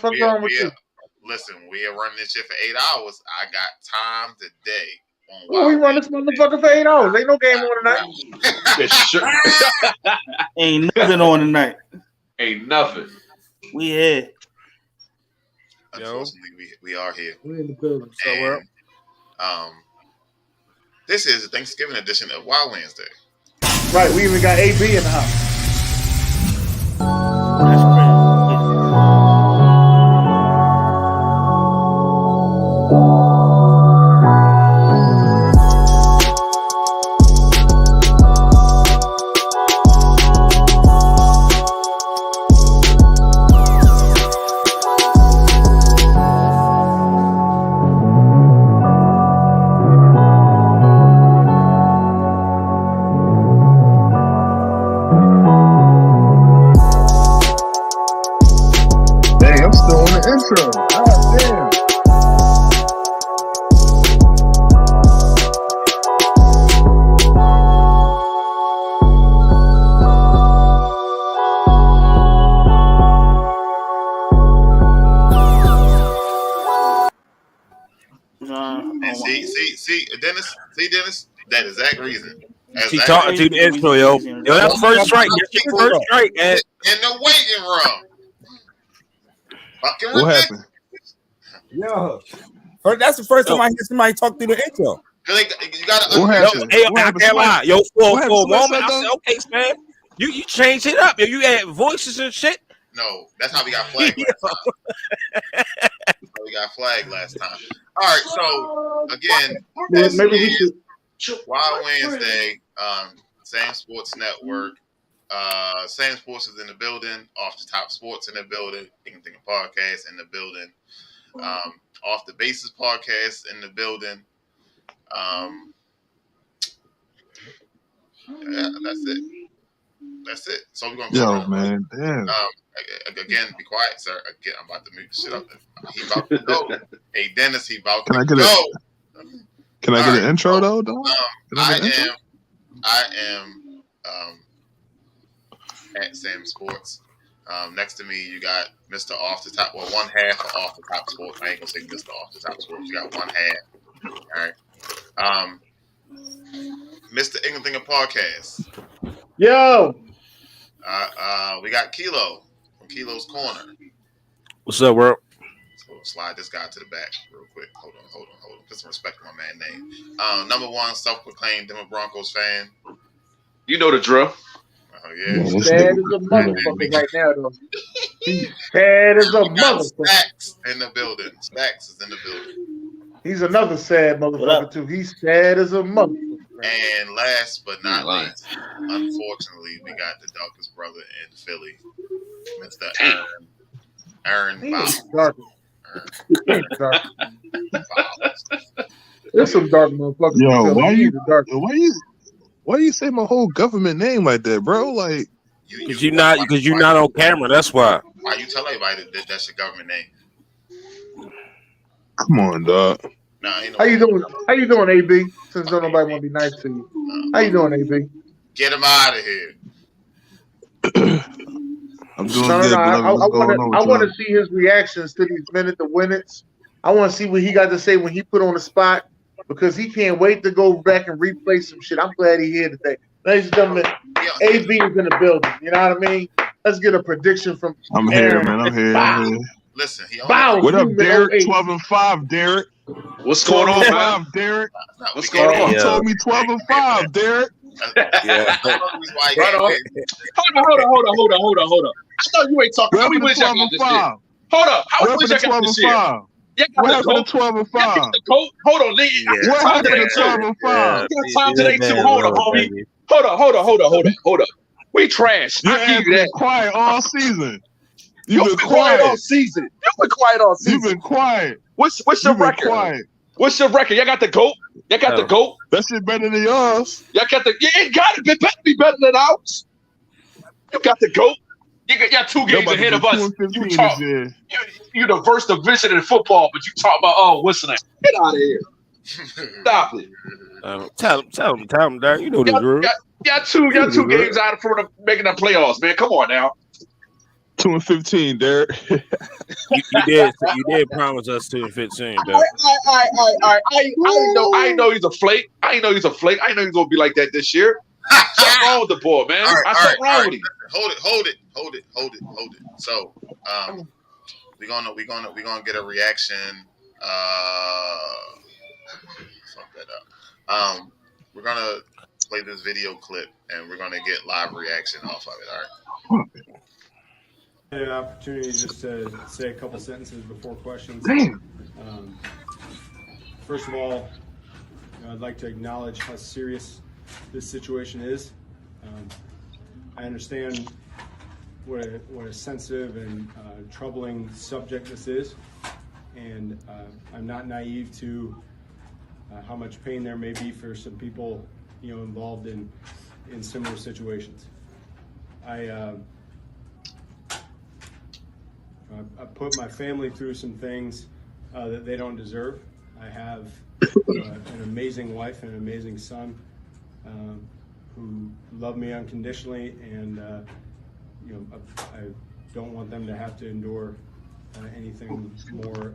What's wrong with you? Listen, we are running this shit for 8 hours. I got time today. Oh, we run this motherfucker for 8 hours. Ain't no game on tonight. Ain't nothing on tonight. Ain't nothing. We here. Unfortunately, we are here. We're in the building. And, this is the Thanksgiving edition of Wild Wednesday. Right, we even got AB in the house. Dennis, that exact reason. She talking to the intro, yo. Yo, that's first strike. First strike. In the waiting room. What happened? Yo. That's the first time I hear somebody talk through the intro. You gotta what happened? Hey, I can't lie. Yo, for a moment, I said, okay, man. You changed it up. Yo, you add voices and shit. No, that's how we got flagged last time. All right, so again, this is Wild Wednesday, SamzSportz Network. SamzSportz is in the building. Off the Top Sports in the building. Anything podcast in the building. Off the Bases podcast in the building. Yeah, that's it. So we're gonna man, damn. Again, be quiet, sir. Again, I'm about to mute the shit up. He about to go. Hey, Dennis, he about to go. Can I get an intro though? I am at SamzSportz. Next to me, you got Mr. Off the Top. Well, one half of Off the Top Sports. I ain't gonna say Mr. Off the Top Sports. You got one half. All right. Mr. England Podcast. Yo. We got Kilo from Kilo's Corner. What's up, world? So we'll slide this guy to the back real quick. Hold on. Put some respect on my man name. Number one, self-proclaimed Denver Broncos fan. You know the drill. Yeah. He's sad as a motherfucker right now, though. He's sad as a motherfucker. Stacks in the building. Stacks is in the building. He's another sad motherfucker, too. He's sad as a motherfucker. And last but not least, unfortunately, we got the darkest brother in Philly, Mr. Aaron Bowles. There's some dark motherfuckers. Yo, why you say my whole government name like that, bro? Like, because you're not on camera. That's why. Why you tell everybody that that's your government name? Come on, dog. How you doing? How you doing, AB? Since don't nobody want to be nice to you. How you doing, AB? Get him out of here. I'm doing good. I want to see his reactions to these minute-to-win-its. I want to see what he got to say when he put on the spot, because he can't wait to go back and replay some shit. I'm glad he's here today. Ladies and gentlemen, AB is in the building. You know what I mean? Let's get a prediction from Aaron. I'm here. Listen, what up, Derek? 12-5, Derek. What's going on, man? Derek? What's going on? You told me 12-5, Derek. Yeah. Hold on. I thought you ain't talking. How many wins y'all got this year? Hold up. How many wins y'all got this year? What happened to 12-5? Hold on, Lee. What happened to 12-5? Time today too. Hold up, homie. Hold up. We trash. I give you that. Quiet all season. You've been quiet all season. You've been quiet. What's your record? Quiet. What's your record? Y'all got the GOAT? The GOAT? That shit better than yours. Y'all got you ain't got it. It better be better than ours. You got the GOAT. Y'all 2 games ahead of us. You talk. You're the first division in football, but you talk about what's the name? Get out of here. Stop it. Tell him, Derek. You know the drill. Y'all two games out from making the playoffs, man. Come on now. 2-15, Derek. You did promise us 2-15, though. I know he's a flake. I know he's gonna be like that this year. Something wrong with the boy, man. Something wrong with him. Hold it. So, we're gonna get a reaction. Fuck that up. We're gonna play this video clip and we're gonna get live reaction off of it. All right. An opportunity just to say a couple sentences before questions. First of all, I'd like to acknowledge how serious this situation is. I understand what a sensitive and troubling subject this is, and I'm not naive to how much pain there may be for some people, involved in similar situations. I put my family through some things that they don't deserve. I have an amazing wife and an amazing son who love me unconditionally, and I don't want them to have to endure anything more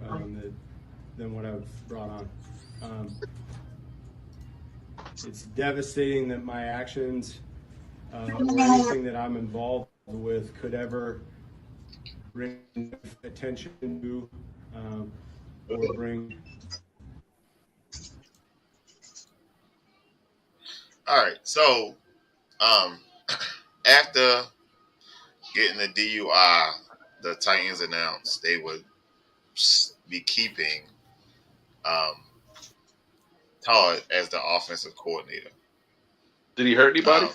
than what I've brought on. It's devastating that my actions or anything that I'm involved with could ever bring attention to or bring. All right, so after getting the DUI, the Titans announced they would be keeping Todd as the offensive coordinator. Did he hurt anybody?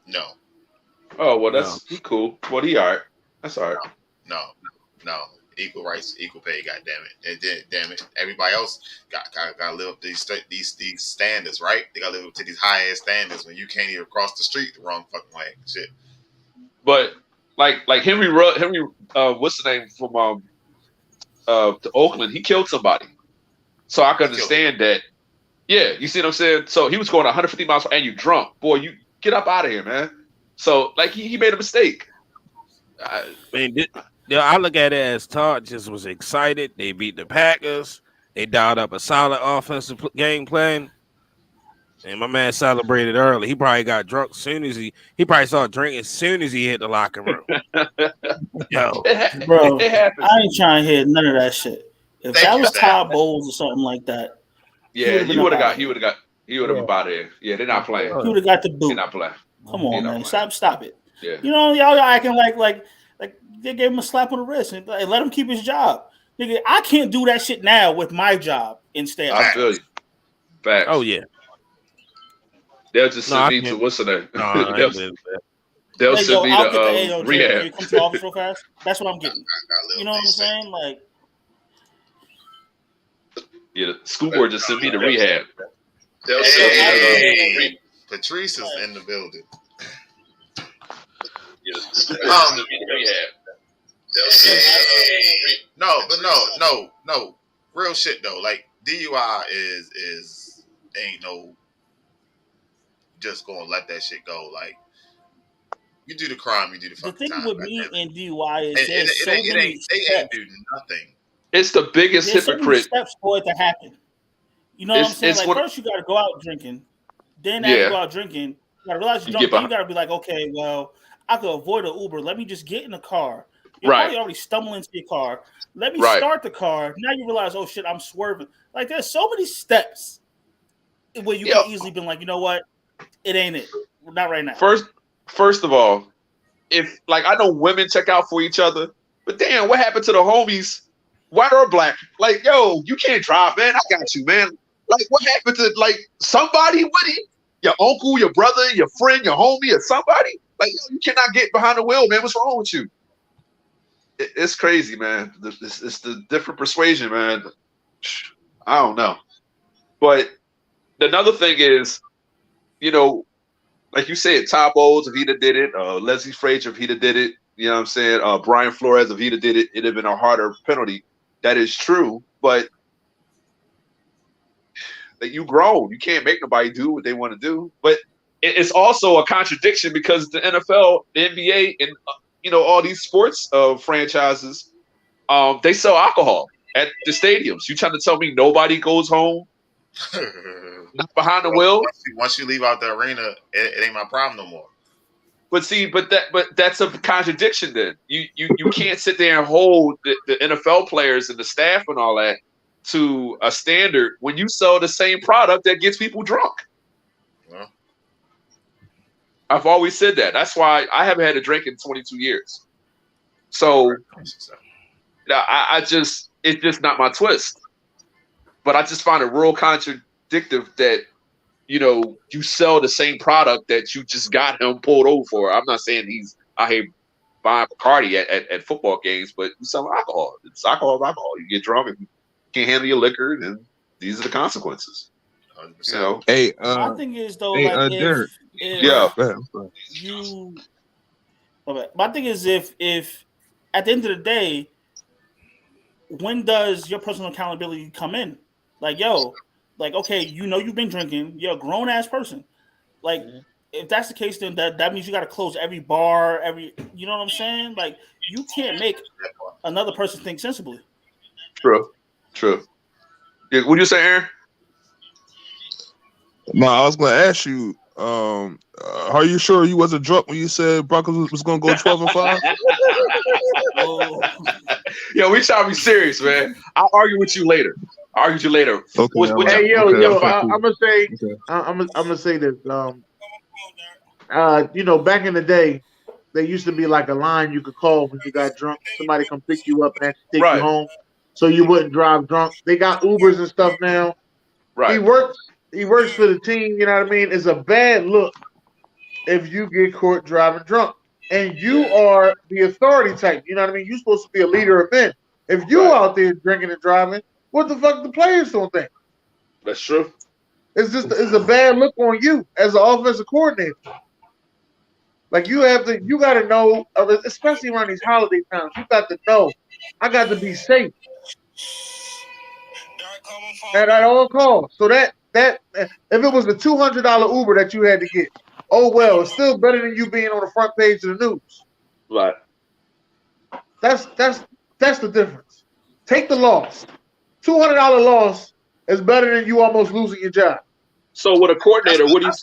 No. Oh, well, he cool. Well, he all right. That's all right. No. Equal rights, equal pay. God damn it! Damn it! Everybody else got to live up to these standards, right? They got to live up to these high ass standards when you can't even cross the street the wrong fucking way. Shit. But like Henry, what's the name from to Oakland? He killed somebody, so I can understand that. Yeah, you see what I'm saying? So he was going 150 miles and you drunk, boy. You get up out of here, man. So like he made a mistake. I look at it as Todd just was excited. They beat the Packers. They dialed up a solid offensive game plan. And my man celebrated early. He probably got drunk as soon as he probably started drinking as soon as he hit the locker room. Yo, bro, I ain't trying to hear none of that shit. If that was Todd Bowles or something like that, he would have been out of here. Yeah, they're not playing. He would have got the boot. They're not playing. Come on, man. Stop it. Yeah. Y'all acting like they gave him a slap on the wrist and let him keep his job. Nigga, I can't do that shit now with my job instead. I feel you. Facts. Oh yeah. They'll just send me to what's the name? They'll send me to rehab. You come to the office real fast. That's what I'm getting. You know what I'm saying? Like, yeah, the school board just sent me to rehab. Hey, Patrice is in the building. No. Real shit though. Like DUI is ain't no just gonna let that shit go. Like you do the crime, you do the fucking time. The thing with me and DUI is they ain't do nothing. It's the biggest hypocrite. Steps for it to happen. You know what I'm saying? Like first you got to go out drinking, then after you go out drinking, you got to realize you're drunk. Then you got to be like, okay, well, I could avoid an Uber. Let me just get in the car. You're probably already stumbling into your car. Let me start the car. Now you realize, oh shit, I'm swerving. Like there's so many steps where you could easily been like, you know what, it ain't it. Not right now. First of all, if like I know women check out for each other, but damn, what happened to the homies, white or black? Like, yo, you can't drive, man. I got you, man. Like, what happened to like somebody with him? Your uncle, your brother, your friend, your homie, or somebody? Like, yo, you cannot get behind the wheel, man. What's wrong with you? It's crazy, man. It's the different persuasion, man. I don't know. But another thing is, like you said, Todd Bowles, if he'd have did it, Leslie Frazier, if he'd have did it, you know what I'm saying? Brian Flores, if he'd have did it, it'd have been a harder penalty. That is true, but that you grown. You can't make nobody do what they want to do. But it's also a contradiction because the NFL, the NBA, and all these sports franchises, they sell alcohol at the stadiums. You trying to tell me nobody goes home behind the wheel? Once you leave out the arena, it ain't my problem no more. But see, but that's a contradiction. Then you can't sit there and hold the NFL players and the staff and all that to a standard when you sell the same product that gets people drunk. Well, I've always said that. That's why I haven't had a drink in 22 years. So it's just not my twist. But I just find it real contradictory that, you sell the same product that you just got him pulled over for. I'm not saying he's out here buying Bacardi at football games, but you sell alcohol. It's alcohol. You get drunk and you can't handle your liquor, and these are the consequences. 100%. Hey, my thing is though, Derek. My thing is if at the end of the day, when does your personal accountability come in? Okay, you've been drinking. You're a grown ass person. If that's the case, then that means you got to close every bar, you know what I'm saying? You can't make another person think sensibly. True. Yeah, what do you say, Aaron? No, I was going to ask you, are you sure you wasn't drunk when you said Broncos was going to go 12-5? Yo, we trying to be serious, man. I'll argue with you later. Okay, hey, I'm gonna say this. Back in the day, there used to be like a line you could call when you got drunk. Somebody come pick you up and actually take you home, so you wouldn't drive drunk. They got Ubers and stuff now. Right. He works for the team. You know what I mean? It's a bad look if you get caught driving drunk, and you are the authority type. You know what I mean? You're supposed to be a leader of men. If you out there drinking and driving, what the fuck the players don't think? That's true. It's a bad look on you as an offensive coordinator. You got to know, especially around these holiday times. You got to know, I got to be safe at all costs. So that if it was a $200 Uber that you had to get, it's still better than you being on the front page of the news. Right. That's the difference. Take the loss. $200 loss is better than you almost losing your job. So with a coordinator, what if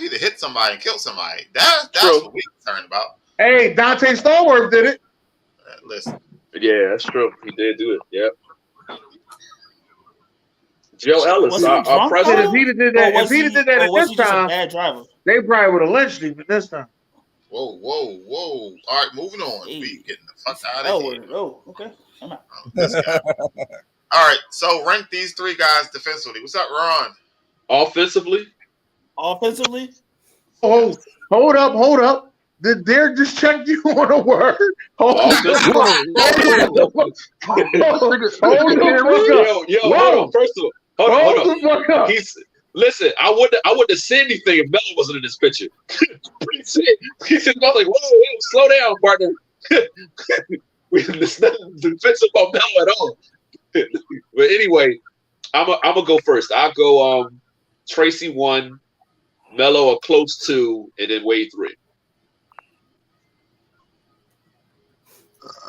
he to hit somebody and kill somebody? That's what we're concerned about. Hey, Dante Stallworth did it. Listen. Yeah, that's true. He did do it. Yep. Joe Ellis, our president. If he'd did that at this time, bad driver? They probably would have lynched him at this time. Whoa. All right, moving on. We getting the fuck out of here. Oh, okay. I'm out. This guy. All right, so rank these three guys defensively. What's up, Ron? Offensively? Oh, hold up. Did Derek just check you on a word? Hold on. First of all, hold on. Listen, I wouldn't have said anything if Melo wasn't in this picture. He said, I was like, whoa, slow down, partner. There's nothing defensive about Melo at all. But anyway, I'm gonna go first. I'll go Tracy 1, Melo a close 2, and then Wade 3.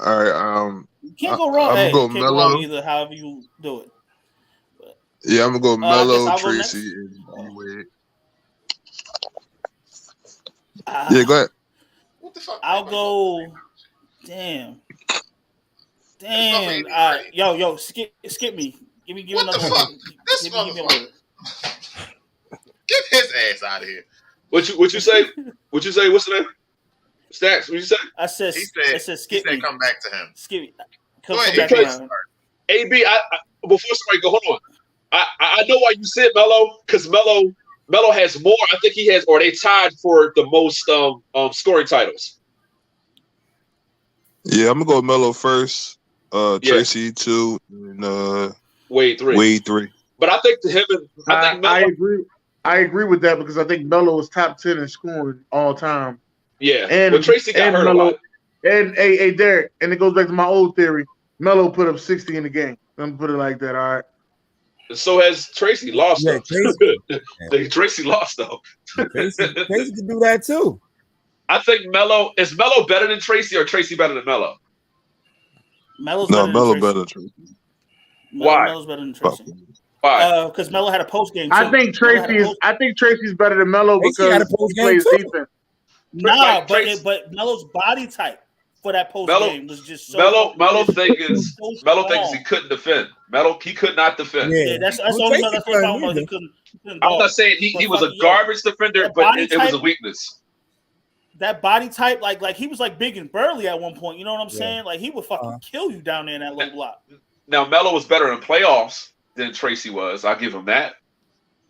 All right. You can't go wrong. I'm gonna go can't Melo. Go wrong either. However you do it. Yeah, I'm gonna go Melo, Tracy, and Wade. Yeah, go ahead. What the fuck? I'll go. Damn. Yo, skip me. Give me another one. This motherfucker. Get his ass out of here. What you say? What you say? What's the name? Stacks, what you say? I said skip me. Come back to him. Skip me. Come back to AB, before somebody go, hold on. I know why you said Melo, because Melo has more. I think he has, or they tied for the most scoring titles. Yeah, I'm gonna go Melo first. Tracy 2, and Wade 3. Wade 3. But I think to him, I agree with that because I think Melo is top 10 in scoring all time. Yeah, and Tracy got hurt Melo, a lot. And hey, Derek, and it goes back to my old theory. Melo put up 60 in the game. Let me put it like that. All right. So has Tracy lost. Yeah, Tracy lost though. Tracy can do that too. I think Melo is Melo better than Tracy or Tracy better than Melo? Melo's No, better Melo than Tracy. better. Tracy. Why? Melo's better than Tracy. Why? Because Melo had a post game. I think Tracy's better than Melo because he plays defense. Nah, but Melo's body type for that post game was just so. Melo thing is he couldn't defend. He could not defend. Yeah, that's all Melo. That's what I'm talking about. He couldn't I'm not saying he was a garbage defender, but it was a weakness. That body type, like he was like big and burly at one point. You know what I'm saying? Like he would fucking kill you down there in that low block. Now Melo was better in playoffs than Tracy was. I'll give him that.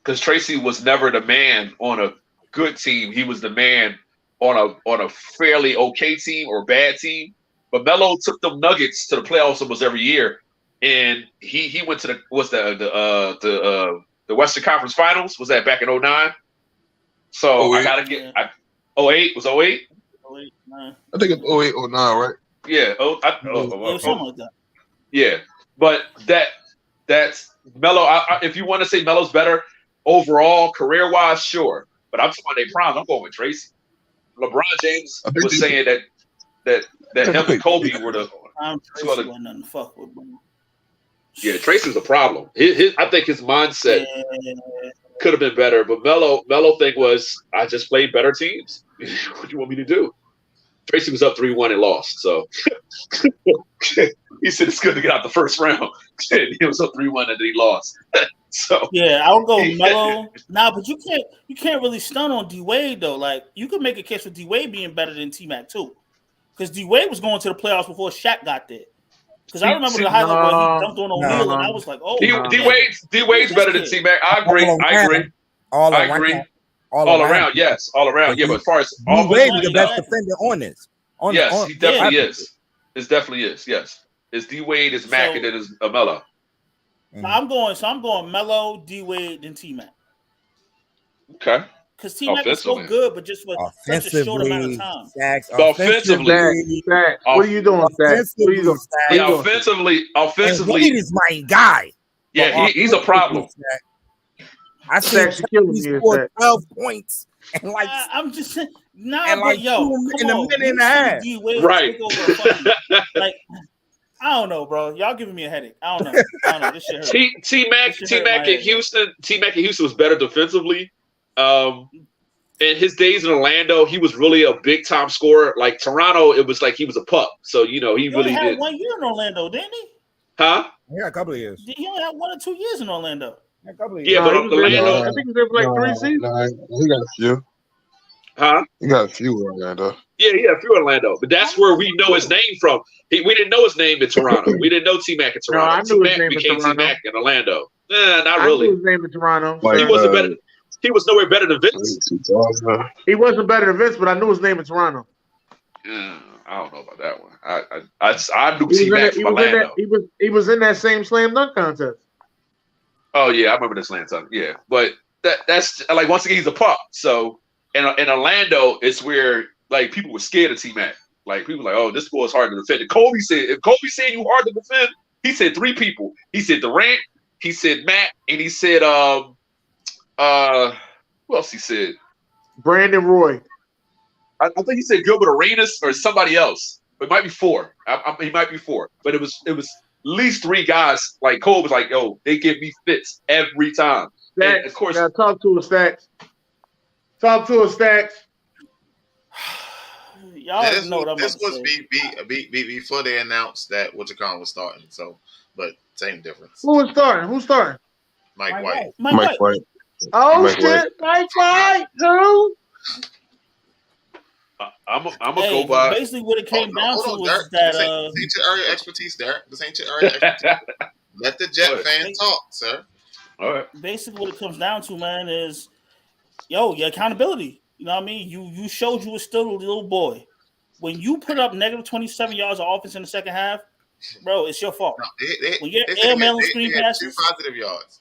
Because Tracy was never the man on a good team. He was the man on a fairly okay team or bad team. But Melo took them Nuggets to the playoffs almost every year. And he went to the Western Conference Finals. Was that back in 2009? So I gotta get 08 was 08? 08, I think it's 08, 09, right? yeah, Yeah. something like that. Yeah. But that's Melo. If you want to say Melo's better overall, career-wise, sure. But I'm talking about their prime. I'm going with Tracy. LeBron James was saying that him and Kobe were the two other. Nothing to fuck with, bro. Yeah, Tracy's a problem. I think his mindset could have been better. But Melo thing was, I just played better teams. What do you want me to do? Tracy was up 3-1 and lost. So he said it's good to get out the first round. He was up 3-1 and then he lost. So yeah, I would go Melo. Nah, but you can't really stun on D Wade though. Like you could make a case for D Wade being better than T Mac too, because D Wade was going to the playoffs before Shaq got there. Because I remember the highlight where he dunked on O'Neal, and I was like, "Oh, D Wade's better than T Mac." I agree. All around. Yes, all around. Yeah, but as far as D Wade is the best defender on this. Yes, he definitely is. It definitely is. Yes, it's D Wade is Mac and then is Melo. So I'm going Melo, D Wade, then T Mac. Okay. Because T Mac was so good, but just for such a short amount of time. Offensively, what are you doing, Stacks? What are you doing? Offensively, Wade is my guy. Yeah, he's a problem. I said he scored 12 points and like I'm just saying, in a minute and a half. Right. Like I don't know, bro. Y'all giving me a headache. I don't know. This shit hurt. T Mac in Houston was better defensively. In his days in Orlando, he was really a big time scorer. Like Toronto, it was like he was a pup. So he really had did. 1 year in Orlando, didn't he? Huh? Yeah, a couple of years. He only had 1 or 2 years in Orlando. A couple of years. Yeah, but Orlando. I think he was there for like 3 seasons. He got a few. Huh? He got a few in Orlando. Yeah, a few Orlando. But that's where we know his name from. We didn't know his name in Toronto. We didn't know T Mac in Toronto. I knew his name became in Toronto. T Mac in Orlando. Not really. I knew his name in Toronto. Like, he wasn't better. He was nowhere better than Vince. He wasn't better than Vince, but I knew his name in Toronto. I don't know about that one. I knew T Mac from Orlando. He was in that same slam dunk contest. Oh yeah, I remember the slam dunk. Yeah, but that's like once again he's a pup. So in Orlando, it's where like people were scared of T Mac. Like people were like, oh, this boy is hard to defend. And Kobe said, if Kobe said you hard to defend, he said 3 people. He said Durant, he said Matt, and he said who else he said? Brandon Roy. I think he said Gilbert Arenas or somebody else. It might be 4. He might be 4. But it was at least 3 guys. Like Cole was like, yo, they give me fits every time. Stacks, and of course, talk to us, Stacks. Talk to us, Stacks. Y'all know what I'm this about was to say. before they announced that WhatChamacallit was starting. So, but same difference. Who's starting? Mike White. Mike White. Oh shit, Mike White. Who? I'm gonna go by. Basically, what it came down to was Derek, that this ain't your area of expertise, Derek. This ain't your area of expertise. Let the Jet fan talk, sir. All right. Basically, what it comes down to, man, is your accountability. You know what I mean? You showed you were still a little boy. When you put up negative 27 yards of offense in the second half, bro, it's your fault. No, when you're airmailing screen passes, 2 positive yards.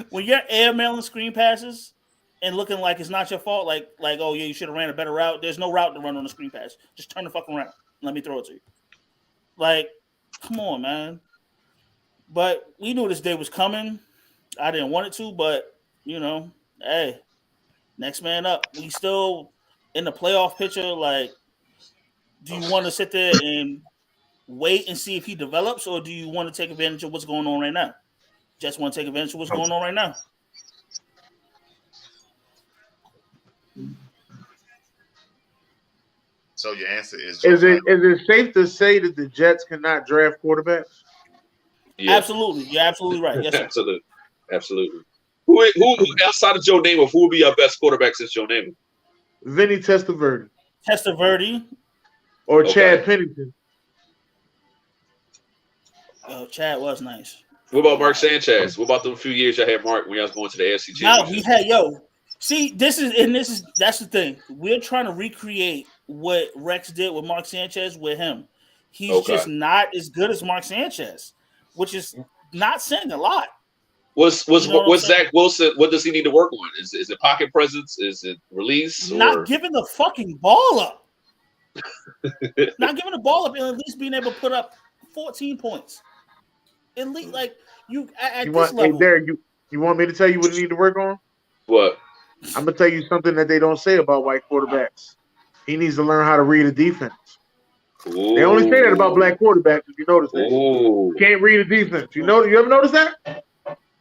When you're airmailing screen passes and looking like it's not your fault, like oh yeah, you should have ran a better route. There's no route to run on a screen pass. Just turn the fucking around. Let me throw it to you. Like, come on, man. But we knew this day was coming. I didn't want it to, but hey, Next man up. We still in the playoff picture. Like, do you want to sit there and wait and see if he develops, or do you want to take advantage of what's going on right now? Just want to take advantage of what's going on right now. So your answer is it safe to say that the Jets cannot draft quarterbacks? Yeah. Absolutely. You're absolutely right. Yes, sir. Absolutely. Who outside of Joe Namath, who would be our best quarterback since Joe Namath? Vinny Testaverde. Or Chad Pennington. Oh, Chad was nice. What about Mark Sanchez? What about the few years I had Mark when I was going to the AFC Championship? No, we had See, that's the thing. We're trying to recreate what Rex did with Mark Sanchez with him. He's just not as good as Mark Sanchez, which is not saying a lot. What's Zach Wilson? What does he need to work on? Is it pocket presence? Is it release? Not giving the fucking ball up. Not giving the ball up, and at least being able to put up 14 points. At least, like at this level. Hey, Derek, you want me to tell you what you need to work on? What? I'm gonna tell you something that they don't say about white quarterbacks. He needs to learn how to read a defense. Ooh. They only say that about black quarterbacks. If you notice that, you can't read a defense. You ever notice that?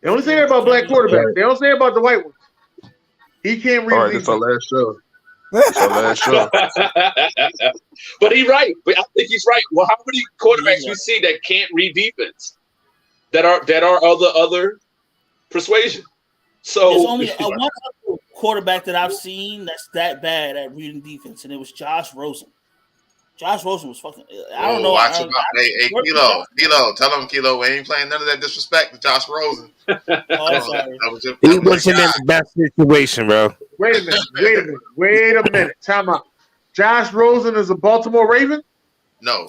They only say that about black quarterbacks. They don't say it about the white ones. He can't read. All right, that's our last show. That's our last show. But he's right. I think he's right. Well, how many quarterbacks you see that can't read defense? That are other persuasion. So there's only one quarterback that I've seen that's that bad at reading defense, and it was Josh Rosen. Josh Rosen was fucking. I don't know. Watch him out. Hey, Kilo, tell him, Kilo, we ain't playing none of that disrespect to Josh Rosen. Sorry. He wasn't in the best situation, bro. Wait a minute. Time out. Josh Rosen is a Baltimore Raven? No.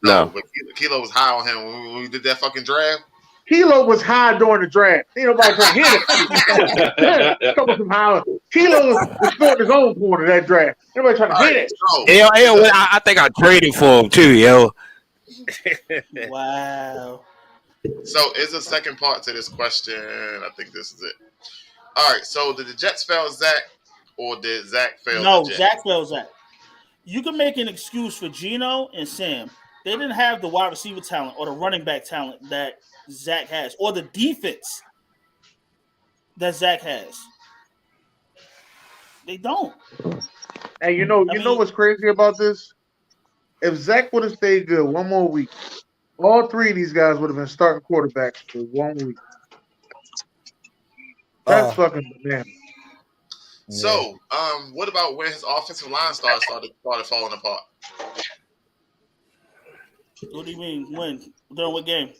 But Kilo was high on him when we did that fucking draft. Kilo was high during the draft. Ain't nobody trying to hit it. Kilo was scoring his own point of that draft. Nobody trying to hit it. I think I traded for him too, yo. Wow. So is a second part to this question. I think this is it. All right. So did the Jets fail Zach, or did Zach fail the Jets? Zach failed Zach. You can make an excuse for Geno and Sam. They didn't have the wide receiver talent or the running back talent that Zach has, or the defense that Zach has. They don't. And you know what's crazy about this? If Zach would have stayed good one more week, all three of these guys would have been starting quarterbacks for 1 week. That's fucking bananas. So, what about when his offensive line started falling apart? What do you mean? When? During what game?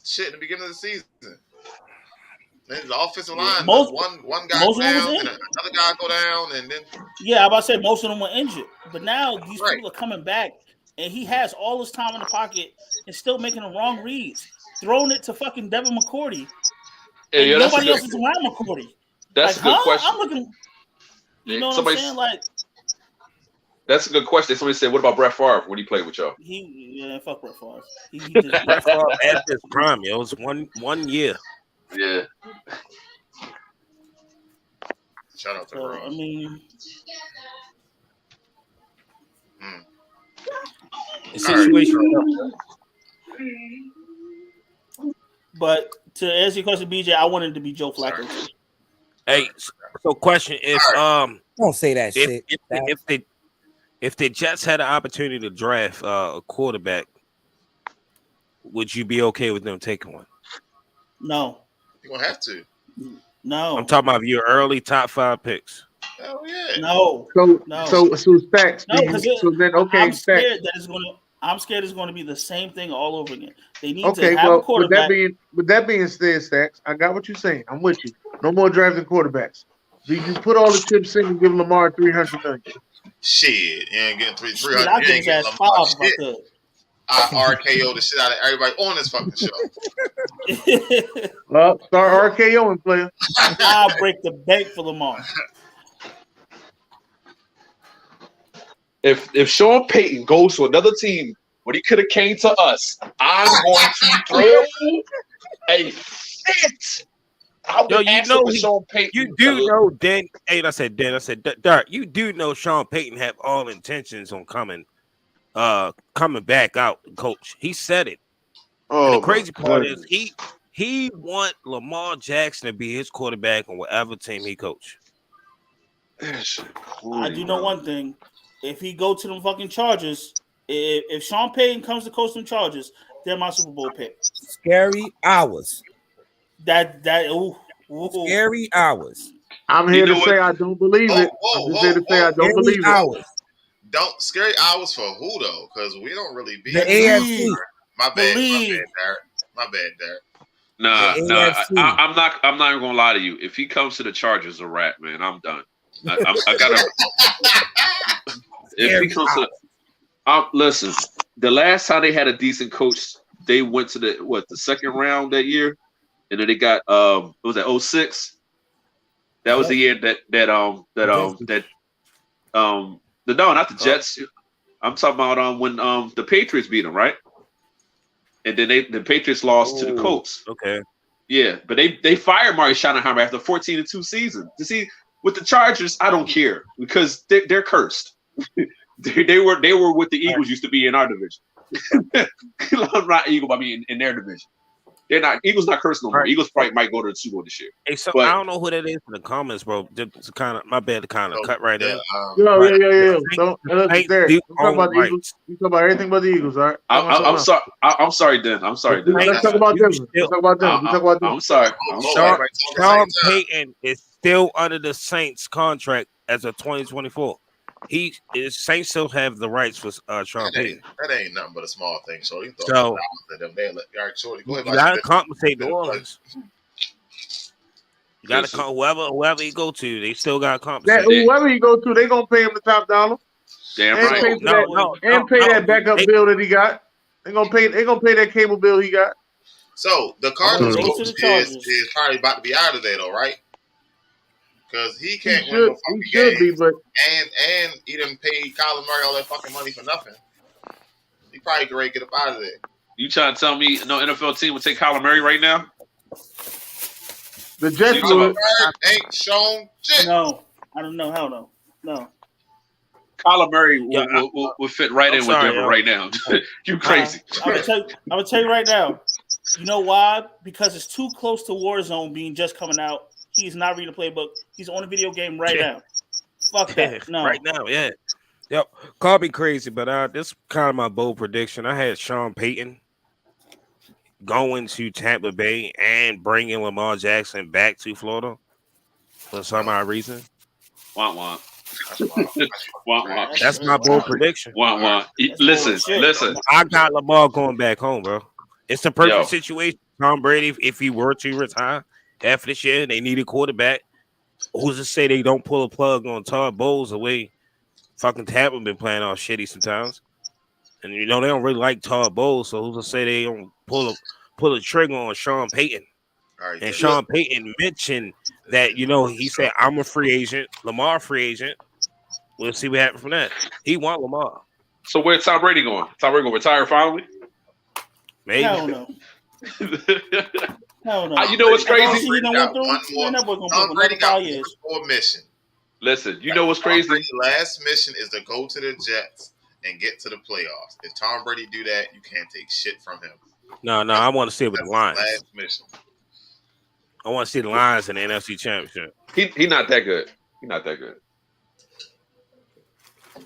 Shit, in the beginning of the season. Then the offensive line, one guy go down, and another guy go down, and then I'm about to say most of them were injured. But now these people are coming back, and he has all his time in the pocket and still making the wrong reads, throwing it to fucking Devin McCourty. And nobody else is around McCourty. That's a good question. I'm looking. You know what I'm saying? Like, that's a good question. Somebody said, "What about Brett Favre when he played with y'all?" Fuck Brett Favre. Brett Favre at this prime, it was one year. Yeah. Shout out to Ross. I mean, the situation. But to answer your question, BJ, I wanted to be Joe Flacco. Hey, so question is, don't say that shit. If the Jets had an opportunity to draft a quarterback, would you be okay with them taking one? No. You're gonna have to. No. I'm talking about your early top 5 picks. Hell yeah. No. So Stacks. No, because I'm scared Stacks. I'm scared it's going to be the same thing all over again. They need to have a quarterback. With that being said, Stacks, I got what you're saying. I'm with you. No more drafting quarterbacks. Do you put all the chips in and give Lamar $300 million? Shit, you ain't getting 300. I give his ass 5 if I could. I RKO the shit out of everybody on this fucking show. Well, start RKOing, player. I'll break the bank for Lamar. If Sean Payton goes to another team when he could have came to us, I'm going to throw a fit. Yo, you know, you do know. Dan, hey, I said, Derek, you do know Sean Payton have all intentions on coming back out, coach. He said it. Oh, and the crazy part is he want Lamar Jackson to be his quarterback on whatever team he coach. I do know one thing: if he go to them fucking Chargers, if Sean Payton comes to coach them Chargers, they're my Super Bowl pick. Scary hours. Scary hours. I'm here to say I don't believe it. I'm just here to say I don't believe it. Don't scary hours for who though? Because we don't really be the AFC. My bad, Derek. My bad, Derek. Nah. I'm not even gonna lie to you. If he comes to the Chargers, a rat, man, I'm done. I gotta. If he comes to, listen. The last time they had a decent coach, they went to the second round that year, and then they got it was at 06. That was the year that not the Jets. I'm talking about when the Patriots beat them, right? And then the Patriots lost to the Colts. Okay. Yeah, but they fired Marty Schottenheimer after 14-2 season. You see, with the Chargers, I don't care because they're cursed. they were what the Eagles used to be in our division. I'm not Eagle, but I mean in their division. They're not Eagles not cursed no more. Eagles probably might go to the Super Bowl this year. Hey, so I don't know who that is in the comments, bro. Just kind of my bad to kind of cut right there. Yeah. Don't Derek. You talk about the Eagles. You talk about everything but the Eagles, all right? I'm sorry. I'm sorry, Dan. I'm sorry, Dan. Let's talk about them. Let's talk about them. I'm sorry. Sean Payton is still under the Saints contract as of 2024. Saints still have the rights for Sean Payton. That ain't nothing but a small thing. So you thought so them. Go ahead. You gotta compensate New Orleans. You gotta whoever you go to, they still gotta compensate. Whoever you go to, they gonna pay him the top dollar. Damn and right. Pay that backup bill that he got. They gonna pay that cable bill he got. So the Cardinals coach is probably about to be out of there though, right? Because he can't win no fucking games. And he done paid Kyler Murray all that fucking money for nothing. He probably could get up out of there. You trying to tell me no NFL team would take Kyler Murray right now? The Jets ain't shown shit. No, I don't know. Hell no. No. Kyler Murray will fit right in with Denver right now. You crazy. I'm gonna tell you right now. You know why? Because it's too close to Warzone being just coming out. He's not reading the playbook. He's on a video game right now. Fuck that. No. Right now, yeah. Yep. Call me crazy, but this is kind of my bold prediction. I had Sean Payton going to Tampa Bay and bringing Lamar Jackson back to Florida for some odd reason. Wah. That's my bold prediction. Wah. Listen. I got Lamar going back home, bro. It's the perfect situation. Tom Brady, if he were to retire after this year, they need a quarterback. Who's to say they don't pull a plug on Todd Bowles the way fucking Tampa been playing all shitty sometimes? And they don't really like Todd Bowles, so who's to say they don't pull a trigger on Sean Payton? Right, and Sean Payton mentioned that, he said, I'm a free agent, Lamar free agent. We'll see what happens from that. He want Lamar. So where's Tom Brady going? Tom Brady going to retire finally? Maybe. Hell no. Hell no. You know what's crazy? Tom Brady got one more mission. Listen, you know what's crazy? Brady's last mission is to go to the Jets and get to the playoffs. If Tom Brady do that, you can't take shit from him. No, I want to see it with the Lions. Last mission. I want to see the Lions in the NFC Championship. He not that good. He's not that good.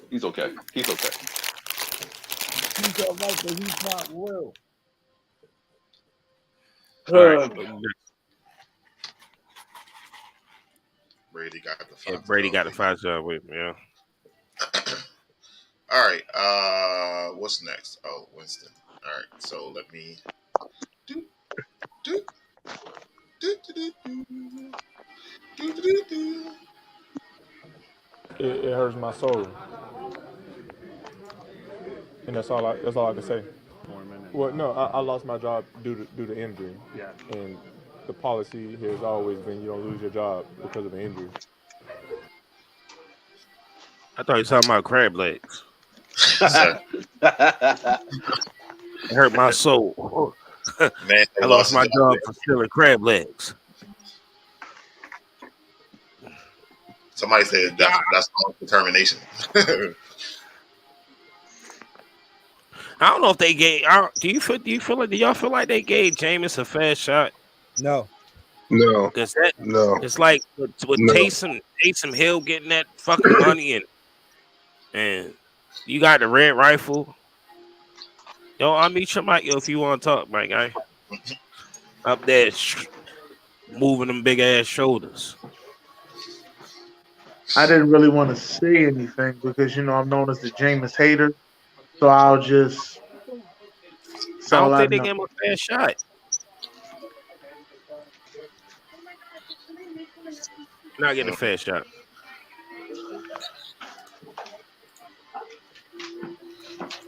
He's okay. He's all right, but he's not real. Brady got the 5. Brady got the 5 job with me, yeah. All right. What's next? Oh, Winston. All right. So let me It hurts my soul, and that's all I can say. Well, no, I lost my job due to injury. Yeah. And the policy has always been you don't lose your job because of an injury. I thought you were talking about crab legs. It hurt my soul. Man, I lost my job for stealing crab legs. Somebody said that's determination. I don't know if they gave. Do y'all feel like they gave Jameis a fair shot? No. Because it's like with Taysom Hill getting that fucking money and you got the red rifle. Yo, I'll meet your mic if you want to talk, my guy. Up there, moving them big ass shoulders. I didn't really want to say anything because I'm known as the Jameis hater. So I'll just. I don't think they gave him a fair shot. Not getting a fair shot.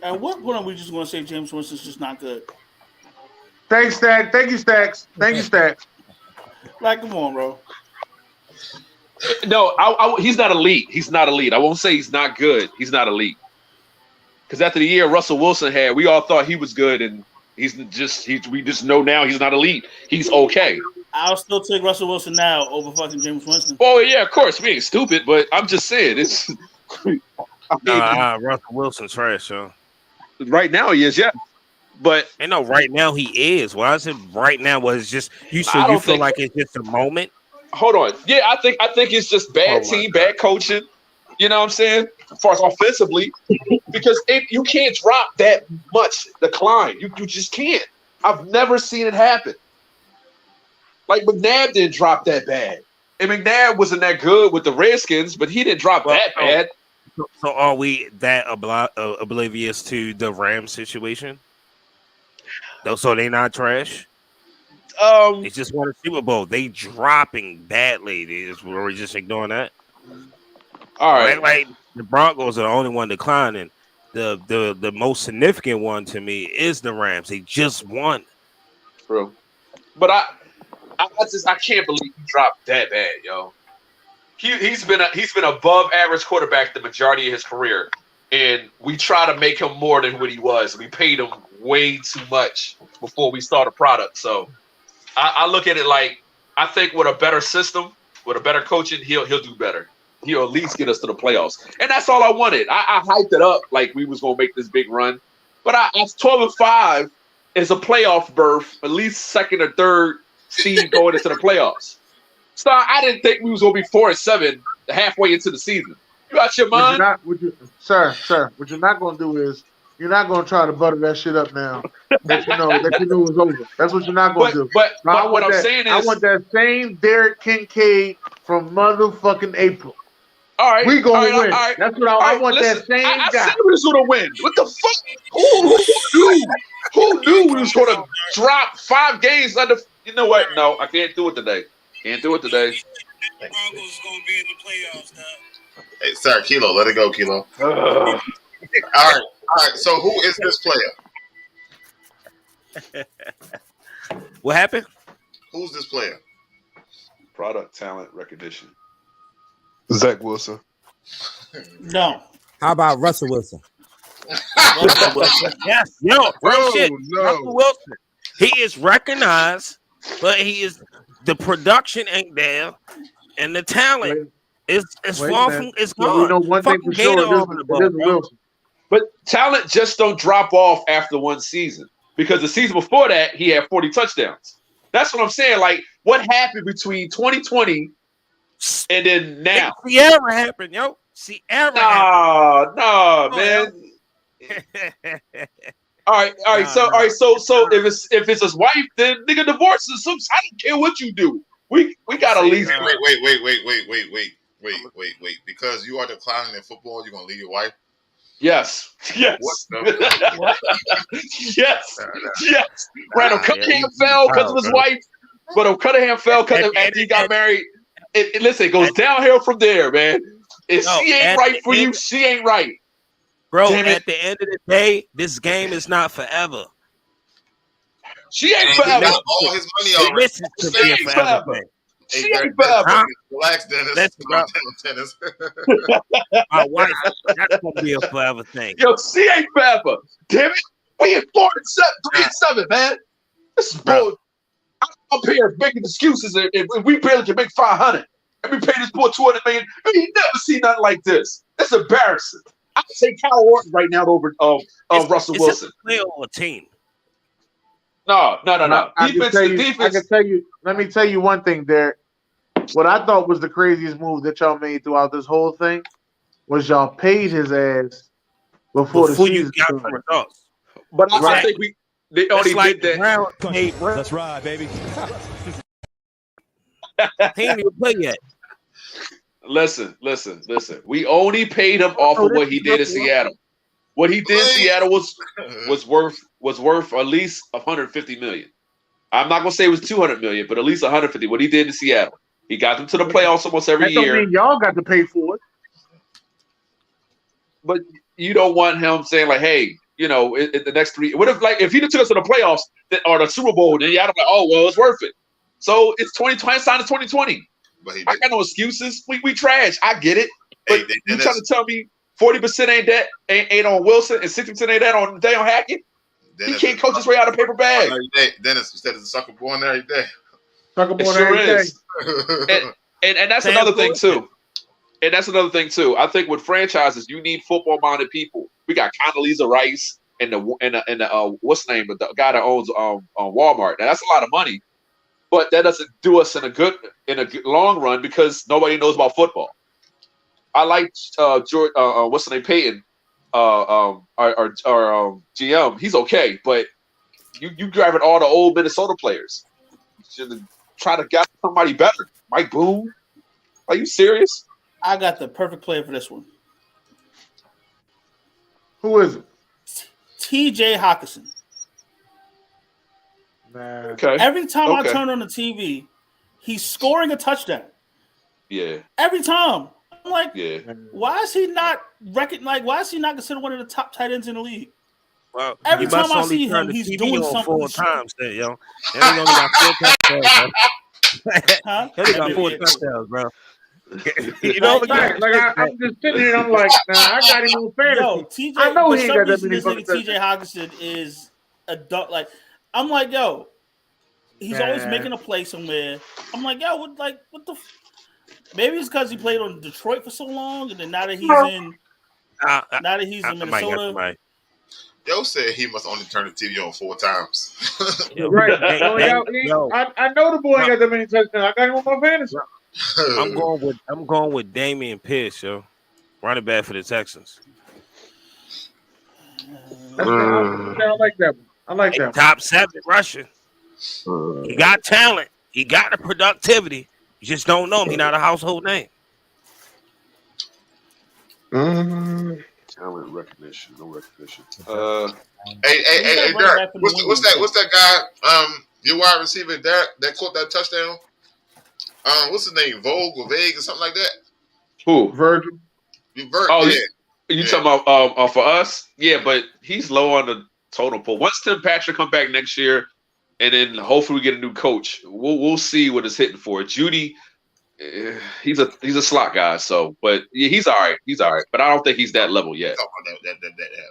At what point are we just going to say James Winston's just not good? Thanks, Stack. Thank you, Stacks. Thank you, Stacks. Like, come on, bro. No, he's not elite. He's not elite. I won't say he's not good. He's not elite. Because after the year Russell Wilson had, we all thought he was good, and we just know now he's not elite. He's okay. I'll still take Russell Wilson now over fucking James Winston. Oh yeah, of course. We ain't stupid, but I'm just saying it's. Russell Wilson's trash, yo. Right now he is, yeah. But right now he is. Why is it right now? Was just you? So you feel like it's just a moment? Hold on. Yeah, I think it's just bad team, bad coaching. You know what I'm saying? As far as offensively, because you can't drop that much decline. You just can't. I've never seen it happen. Like McNabb didn't drop that bad, and McNabb wasn't that good with the Redskins, but he didn't drop that bad. So are we that oblivious to the Rams situation? So they not trash. They just won a Super Bowl. They dropping badly. We're just ignoring that. All right, like the Broncos are the only one declining. The most significant one to me is the Rams. They just won. True, but I can't believe he dropped that bad, yo. He's been above average quarterback the majority of his career, and we try to make him more than what he was. We paid him way too much before we start a product. So I look at it like I think with a better system, with a better coaching, he'll do better. He'll at least get us to the playoffs, and that's all I wanted. I hyped it up like we was gonna make this big run, but I 12-5 is a playoff berth, at least second or third seed going into the playoffs. So I didn't think we was gonna be 4-7 halfway into the season. You out your mind? Sir, what you're not gonna do is you're not gonna try to butter that shit up now. That you know it's over. That's what you're not gonna do. But what I'm saying is, I want that same Derek Kincaid from motherfucking April. All right, we gonna win. All right, that's what I want. Listen, that same guy. I said we was gonna win. What the fuck? Who knew we was gonna drop 5 games under? You know what? No, I can't do it today. Can't do it today. Broncos gonna be in the playoffs now. Hey, sorry, Kilo, let it go, Kilo. All right. So who is this player? What happened? Who's this player? Product, talent, recognition. Zach Wilson. No. How about Russell Wilson? Russell Wilson. Yes. Yo, real shit. No. Russell Wilson. He is recognized, but the production ain't there, and the talent is far from it's gone. You know one thing for sure, it is Wilson. But talent just don't drop off after one season, because the season before that he had 40 touchdowns. That's what I'm saying. Like, what happened between 2020 and then now? Sierra happened, yo. Sierra happened. No, man. All right. So if it's his wife, then nigga divorce us. I don't care what you do. We got to leave. Wait. Because you are declining in football, you're gonna leave your wife? Yes. What? Yes. Randall Cunningham fell because of his wife, but Cunningham fell because after he got married. Listen, it goes downhill from there, man. If she ain't right for you, she ain't right. Bro, at the end of the day, this game is not forever. She ain't forever. He got all his money already. This is to be a forever thing. She ain't forever. Relax, Dennis. Dennis. My wife, that's gonna be a forever thing. Yo, she ain't forever. Damn it. We in 4-7, man. This is bull. I'm up here making excuses and we barely can make 500. and we paid this boy $200 million. I mean, you never seen nothing like this. That's embarrassing. I would take Kyle Orton right now over Russell Wilson. It's a player or a team. No. Defense. I can tell you. Let me tell you one thing, Derek. What I thought was the craziest move that y'all made throughout this whole thing was y'all paid his ass before the season started. But I think they only did that. That's right, baby. He ain't even play yet. Listen. We only paid him off of what he did in Seattle. What he did in Seattle was worth at least $150 million. I'm not gonna say it was $200 million, but at least $150. What he did in Seattle, he got them to the playoffs almost every year. Don't mean y'all got to pay for it. But you don't want him saying like, "Hey, in the next 3. What if he took us to the playoffs or the Super Bowl? Then y'all like, oh well, it's worth it. So it's 2020. Signed to 2020. But I got no excuses. We trash. I get it. But you trying to tell me 40% ain't on Wilson and 60% ain't that on Daniel Hackett? He can't coach his way out of paper bag. Dennis, instead of the sucker born every day. Sucker born every day. And that's another thing too. And that's another thing too. I think with franchises, you need football-minded people. We got Condoleezza Rice and the what's the name? The guy that owns Walmart. Now that's a lot of money, but that doesn't do us in a good long run because nobody knows about football. I like George. What's the name? Peyton. Our GM. He's okay, but you driving all the old Minnesota players. You should try to get somebody better. Mike Boone. Are you serious? I got the perfect player for this one. Who is it? TJ Hawkinson. Man. Okay. Every time I turn on the TV, he's scoring a touchdown. Yeah. Every time. I'm like, yeah. Why is he not why is he not considered one of the top tight ends in the league? Well, every time I see him, he's doing something. 4 times, then, yo. And he only got 4 touchdowns, bro. He only got 4 touchdowns, bro. I'm just sitting here. I'm like, nah, I got him on fantasy. Yo, TJ, I know he ain't got that many. This nigga TJ Hawkinson is a dog. Like, I'm like, yo, he's always making a play somewhere. I'm like, yo, what the? Maybe it's because he played on Detroit for so long, and then now that he's in Minnesota. Yo said he must only turn the TV on 4 times. Right. I know the boy ain't got that many touchdowns. I got him on my fantasy. I'm going with Damian Pierce, yo. Running back for the Texans. I like that one. I like that one. Top 7 rushing. He got talent. He got the productivity. You just don't know him. He's not a household name. Talent recognition, no recognition. Hey, Derek. What's that guy? Your wide receiver, Derek, that caught that touchdown. What's his name? Vogue or Vague or something like that? Who? Virgil. Oh, yeah. You talking about for us? Yeah, but he's low on the totem pole. Once Tim Patrick come back next year, and then hopefully we get a new coach, we'll see what it's hitting for. Judy, he's a slot guy. So, but yeah, he's all right. But I don't think he's that level yet. That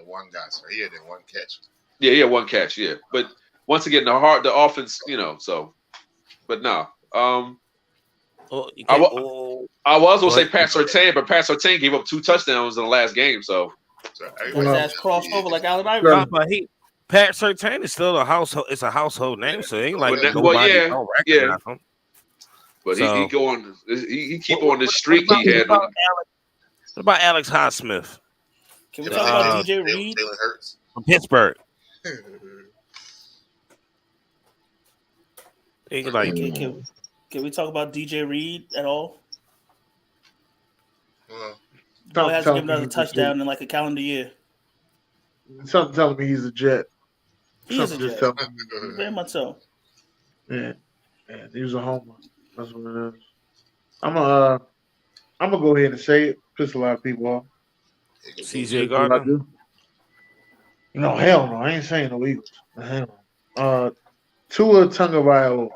one guy, so he had that one catch. Yeah, one catch. Yeah, but once again, the offense, so, but no. I was gonna say Pat Surtain, but Pat Surtain gave up 2 touchdowns in the last game. So his ass crossed over like Allen Iverson. But Pat Surtain is still a household. It's a household name, so it ain't like nobody don't recognize him. But he going. He keep on this streak he had. What about Alex Highsmith? Can we talk about DJ Reed from Pittsburgh? Can we talk about DJ Reed at all? Boy hasn't given us a touchdown in like a calendar year. Something telling me he's a Jet. He is a Jet. Very much so. Yeah, he was a homer. That's what it is. I'm gonna go ahead and say it. Piss a lot of people off. CJ Gardner. Hell no. I ain't saying no Eagles. Tua Tagovailoa.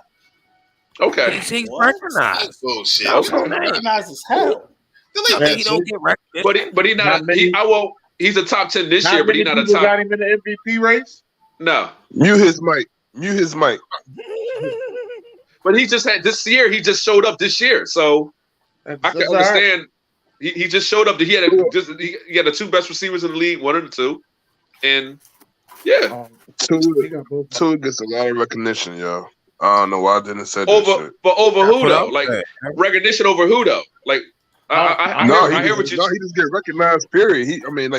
Okay. He's recognized. Bullshit. Recognized as hell. He don't get recognized. But he's not. He's a top 10 this year, but he's not a top. Got him in the MVP race. No. Mute his mic. But he just had this year. He just showed up this year. So I can understand. Right. He just showed up. He had the two best receivers in the league, one of the two, and Tua gets a lot of recognition, yo. I don't know why I didn't say that shit. But over who though? Like recognition over who though? Like I hear what you. No, he just get recognized. Period.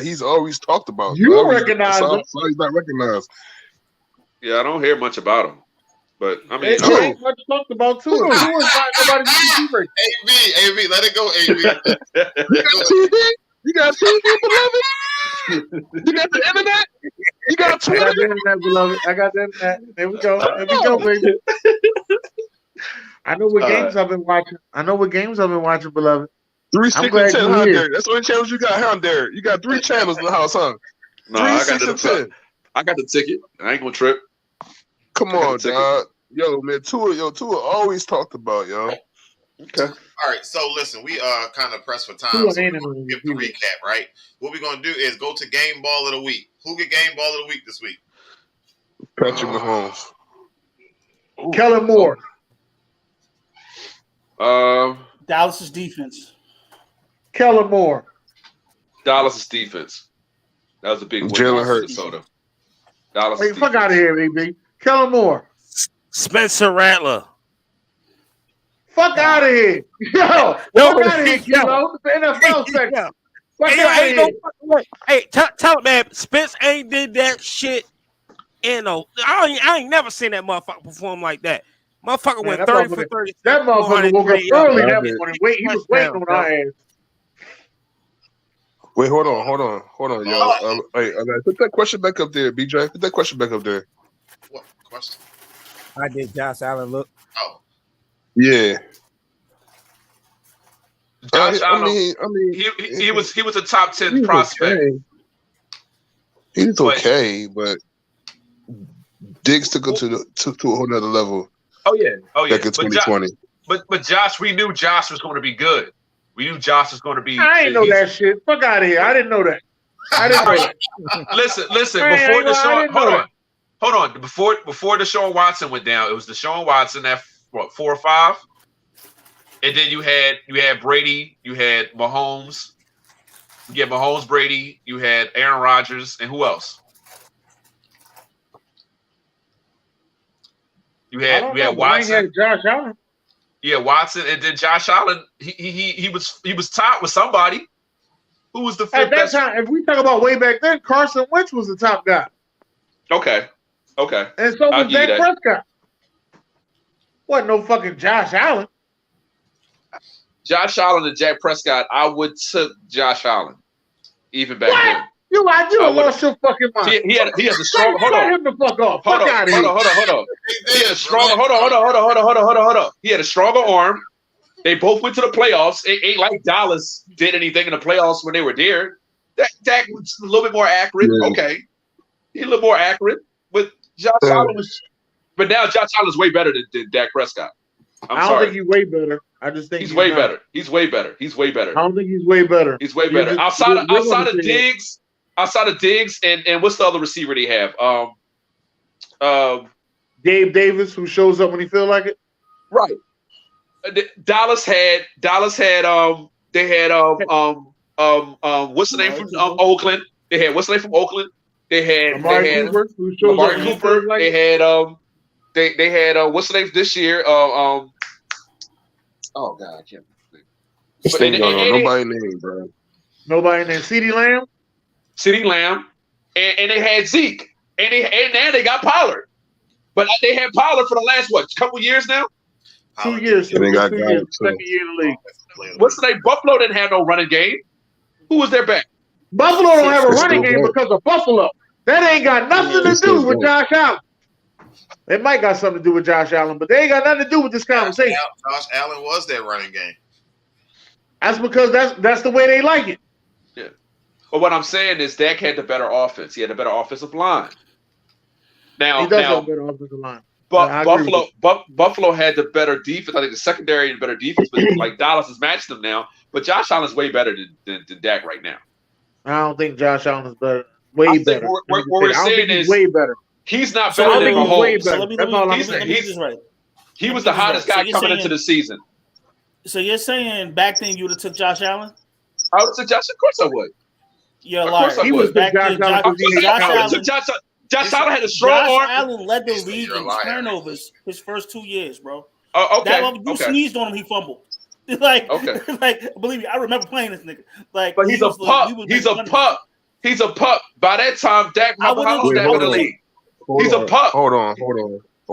He's always talked about. You recognize him. So he's not recognized. Yeah, I don't hear much about him. But I mean, ain't much talked about too. AB, let it go, AB. You got TV, beloved. You got the internet. You got Twitter. I got the internet, beloved. I got the internet. There we go, baby. I know what games I've been watching. Beloved. 3, 6, and 10, huh, Derek? That's the only channels you got, huh, Derek? You got 3 channels in the house, huh? No, I got the ticket. I ain't gonna trip. Come on, dog. Yo, man, Tua always talked about, yo. Okay. All right, so listen, we kind of pressed for time. So we'll give the recap, right? What we're gonna do is go to game ball of the week. Who get game ball of the week this week? Patrick Mahomes. Kellen Moore. Dallas's defense. Kellen Moore. Dallas's defense. That was a big win. Jalen Hurts. Minnesota. Hey, fuck out of here, AB. Kellen Moore. Spencer Rattler. Fuck out of here. Fuck out of here, Kilo. The NFL section. Fuck out of here. Tell him, man, Spence ain't did that shit. I ain't never seen that motherfucker perform like that. Motherfucker went 30 for 30. That motherfucker woke up early that morning. He was waiting on our ass. Wait, hold on, yo. Put that question back up there, BJ. Put that question back up there. What question? I did Josh Allen look. Oh. Yeah. Josh Allen. He was a top 10 prospect. Okay. He's okay, but Diggs took him to a whole nother level. Oh yeah. Back in 2020. But Josh, we knew Josh was going to be good. We knew Josh was going to be. I didn't know that shit. Fuck out of here. I didn't know that. Listen. Before the show, hold on. Before Deshaun Watson went down, it was Deshaun Watson at 4 or 5, and then you had Brady, you had Mahomes, Brady, you had Aaron Rodgers, and who else? You had Watson. I had Josh Allen. Yeah, Watson, and then Josh Allen. He was tied with somebody. Who was the fifth? At that time, if we talk about way back then, Carson Wentz was the top guy. Okay. And so was Dak Prescott. Wasn't no fucking Josh Allen. Josh Allen and Dak Prescott. I would took Josh Allen even back then. You lost your fucking mind. He had the strong. Hold on. Him the fuck off. Hold on. He had a stronger. Hold on. He had a stronger arm. They both went to the playoffs. It ain't like Dallas did anything in the playoffs when they were there. Dak was a little bit more accurate. Yeah. Okay, he's a little more accurate. But Josh Allen was. But now Josh Allen's way better than Dak Prescott. I don't think he's way better. I just think he's way better. He's way better. I don't think he's way better. He's way better. Outside of Diggs. Outside of Diggs and what's the other receiver they have? Gabe Davis, who shows up when he feel like it. Right. Dallas had what's the name from Oakland? They had what's the name from Oakland? They had Amari Cooper. They had what's the name this year? Oh God, I can't think. Nobody named, bro. Nobody named CeeDee Lamb, and they had Zeke, and now they got Pollard, but they had Pollard for the last couple years now. 2 years. They got second year in the league. What's the name? Buffalo didn't have no running game. Who was their back? Buffalo don't have a running game because of Buffalo. That ain't got nothing to do with Josh Allen. It might got something to do with Josh Allen, but they ain't got nothing to do with this conversation. Josh Allen was their running game. That's because that's the way they like it. Yeah. But what I'm saying is Dak had the better offense. He had a better offensive line. Now he does have a better offensive line. But Buffalo had the better defense. I think the secondary had better defense, but like Dallas has matched them now. But Josh Allen's way better than Dak right now. I don't think Josh Allen is better. Way better. What we're saying is way better. He's not better than Mahomes. So let me right. He was the hottest guy coming into the season. So you're saying back then you would have took Josh Allen? I would have took Josh. Of course I would. You're a liar. He was back then. Josh Allen had a strong arm. Josh Allen led the league in turnovers his first 2 years, bro. Oh, okay. You sneezed on him, he fumbled. Like, believe me, I remember playing this nigga. Like, but he's a pup. He's a pup. He's a pup. By that time, Dak, how old Dak in the league? He's a pup. Hold on.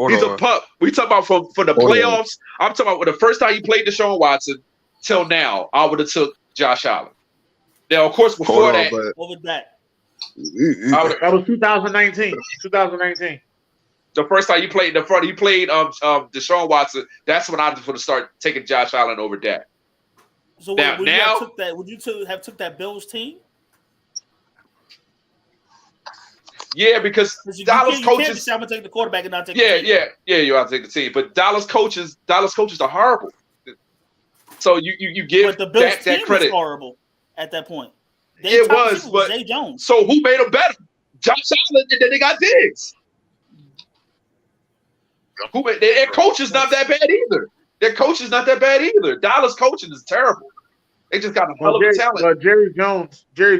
He's a pup. We talk about for the playoffs. I'm talking about the first time he played Deshaun Watson till now. I would have took Josh Allen. Now, of course, before that, over that. That was 2019. 2019. The first time he played Deshaun Watson. That's when I was going to start taking Josh Allen over Dak. So would you have took that Bills team? Yeah, because Dallas coaches. I'm gonna take the quarterback and not take. Yeah. You have to take the team, but Dallas coaches are horrible. So you give the Bills that credit. Was horrible at that point. It was, but Zay Jones. So who made them better? Josh Allen, and then they got Diggs. Their coach is not that bad either. Dallas coaching is terrible. They just got a hell of a talent. Jerry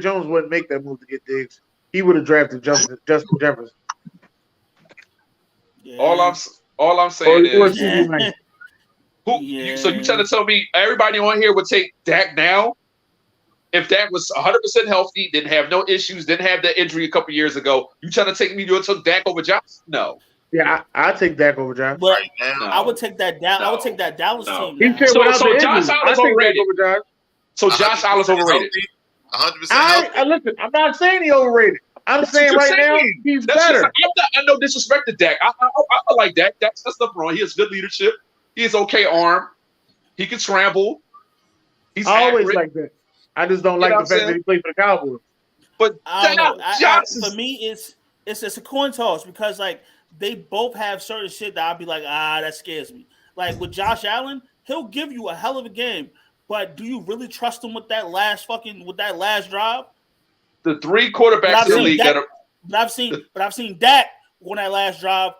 Jones wouldn't make that move to get Diggs. He would have drafted Justin Jefferson. Yeah. All I'm saying is, so you trying to tell me everybody on here would take Dak now? If Dak was 100% healthy, didn't have no issues, didn't have that injury a couple years ago, you trying to take me to took Dak over Josh? No. Yeah, I take Dak over Josh. But right now, I would take that down. I would take that Dallas team. So Josh Allen's overrated. So Josh Allen's overrated. 100%. Listen, I'm not saying he's overrated. I'm saying right now he's better. I know disrespect to Dak. I like Dak. That's nothing wrong. He has good leadership. He has okay arm. He can scramble. He's always like that. I just don't like the fact that he played for the Cowboys. But for me, it's a coin toss because like they both have certain shit that I'll be like, that scares me. Like with Josh Allen, he'll give you a hell of a game, but do you really trust him with that last drive? The 3 quarterbacks in the league But I've seen Dak on that last drive.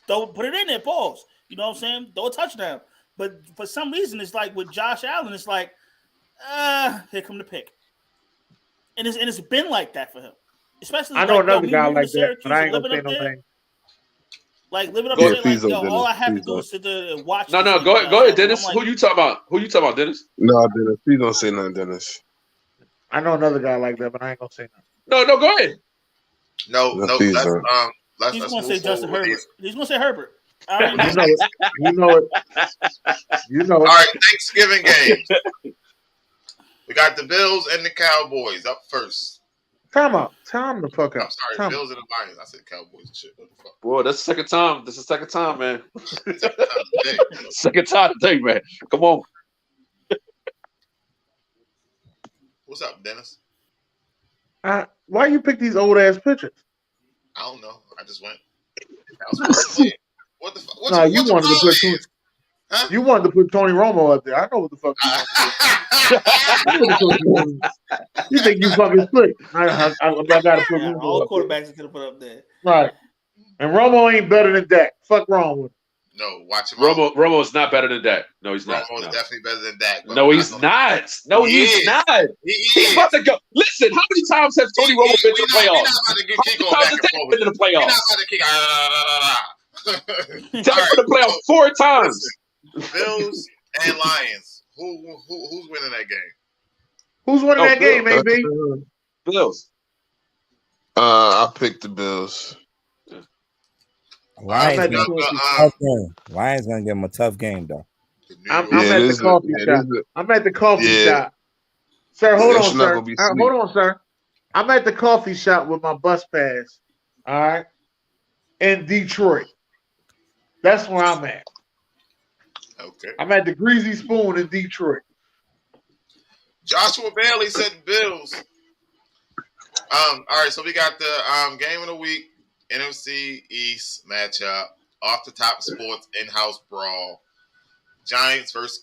Don't put it in there, pause. You know what I'm saying? Throw a touchdown. But for some reason, it's like with Josh Allen, it's like, here come the pick. And it's been like that for him. Especially I know another guy like that, but I ain't gonna say no name. Like living up there, like all I have to do is sit there and watch. No, go ahead, Dennis. Who you talking about, Dennis? No, Dennis. Please don't say nothing, Dennis. I know another guy like that, but I ain't gonna say nothing. No, go ahead. No. He's gonna say Justin Herbert. He's gonna say Herbert. You know it. All right, Thanksgiving games. We got the Bills and the Cowboys up first. Time the fuck up. I'm sorry, Bills and the Lions. I said Cowboys and shit. What the fuck? Boy, that's the second time. This is the second time, man. Second time today, man. Come on. What's up, Dennis? Why you pick these old ass pictures? I don't know. I just went. What the fuck? You wanted to put Tony Romo up there. I know what the fuck you want. You think you fucking slick. I gotta put Romo all up quarterbacks are gonna put up there. Right. And Romo ain't better than Dak. Fuck wrong with him. No, watch him. Romo is not better than Dak. No, he's not. Romo is definitely better than Dak. No, he's not. No, he's not. He's about to go. Listen, how many times has Tony Romo been to the playoffs? How many times has Dak been to the playoffs? Dak been to the playoffs 4 times. Bills and Lions. Who's winning that game? Who's winning that game, AB? Bills. I picked the Bills. Lions gonna give him a tough game though. I'm at the coffee shop. I'm at the coffee shop. Sir, hold on, sir. Hold on, sir. I'm at the coffee shop with my bus pass. All right. In Detroit. That's where I'm at. Okay. I'm at the Greasy Spoon in Detroit. Joshua Bailey said Bills. All right, so we got the game of the week. NFC East matchup, off the top sports in-house brawl. Giants versus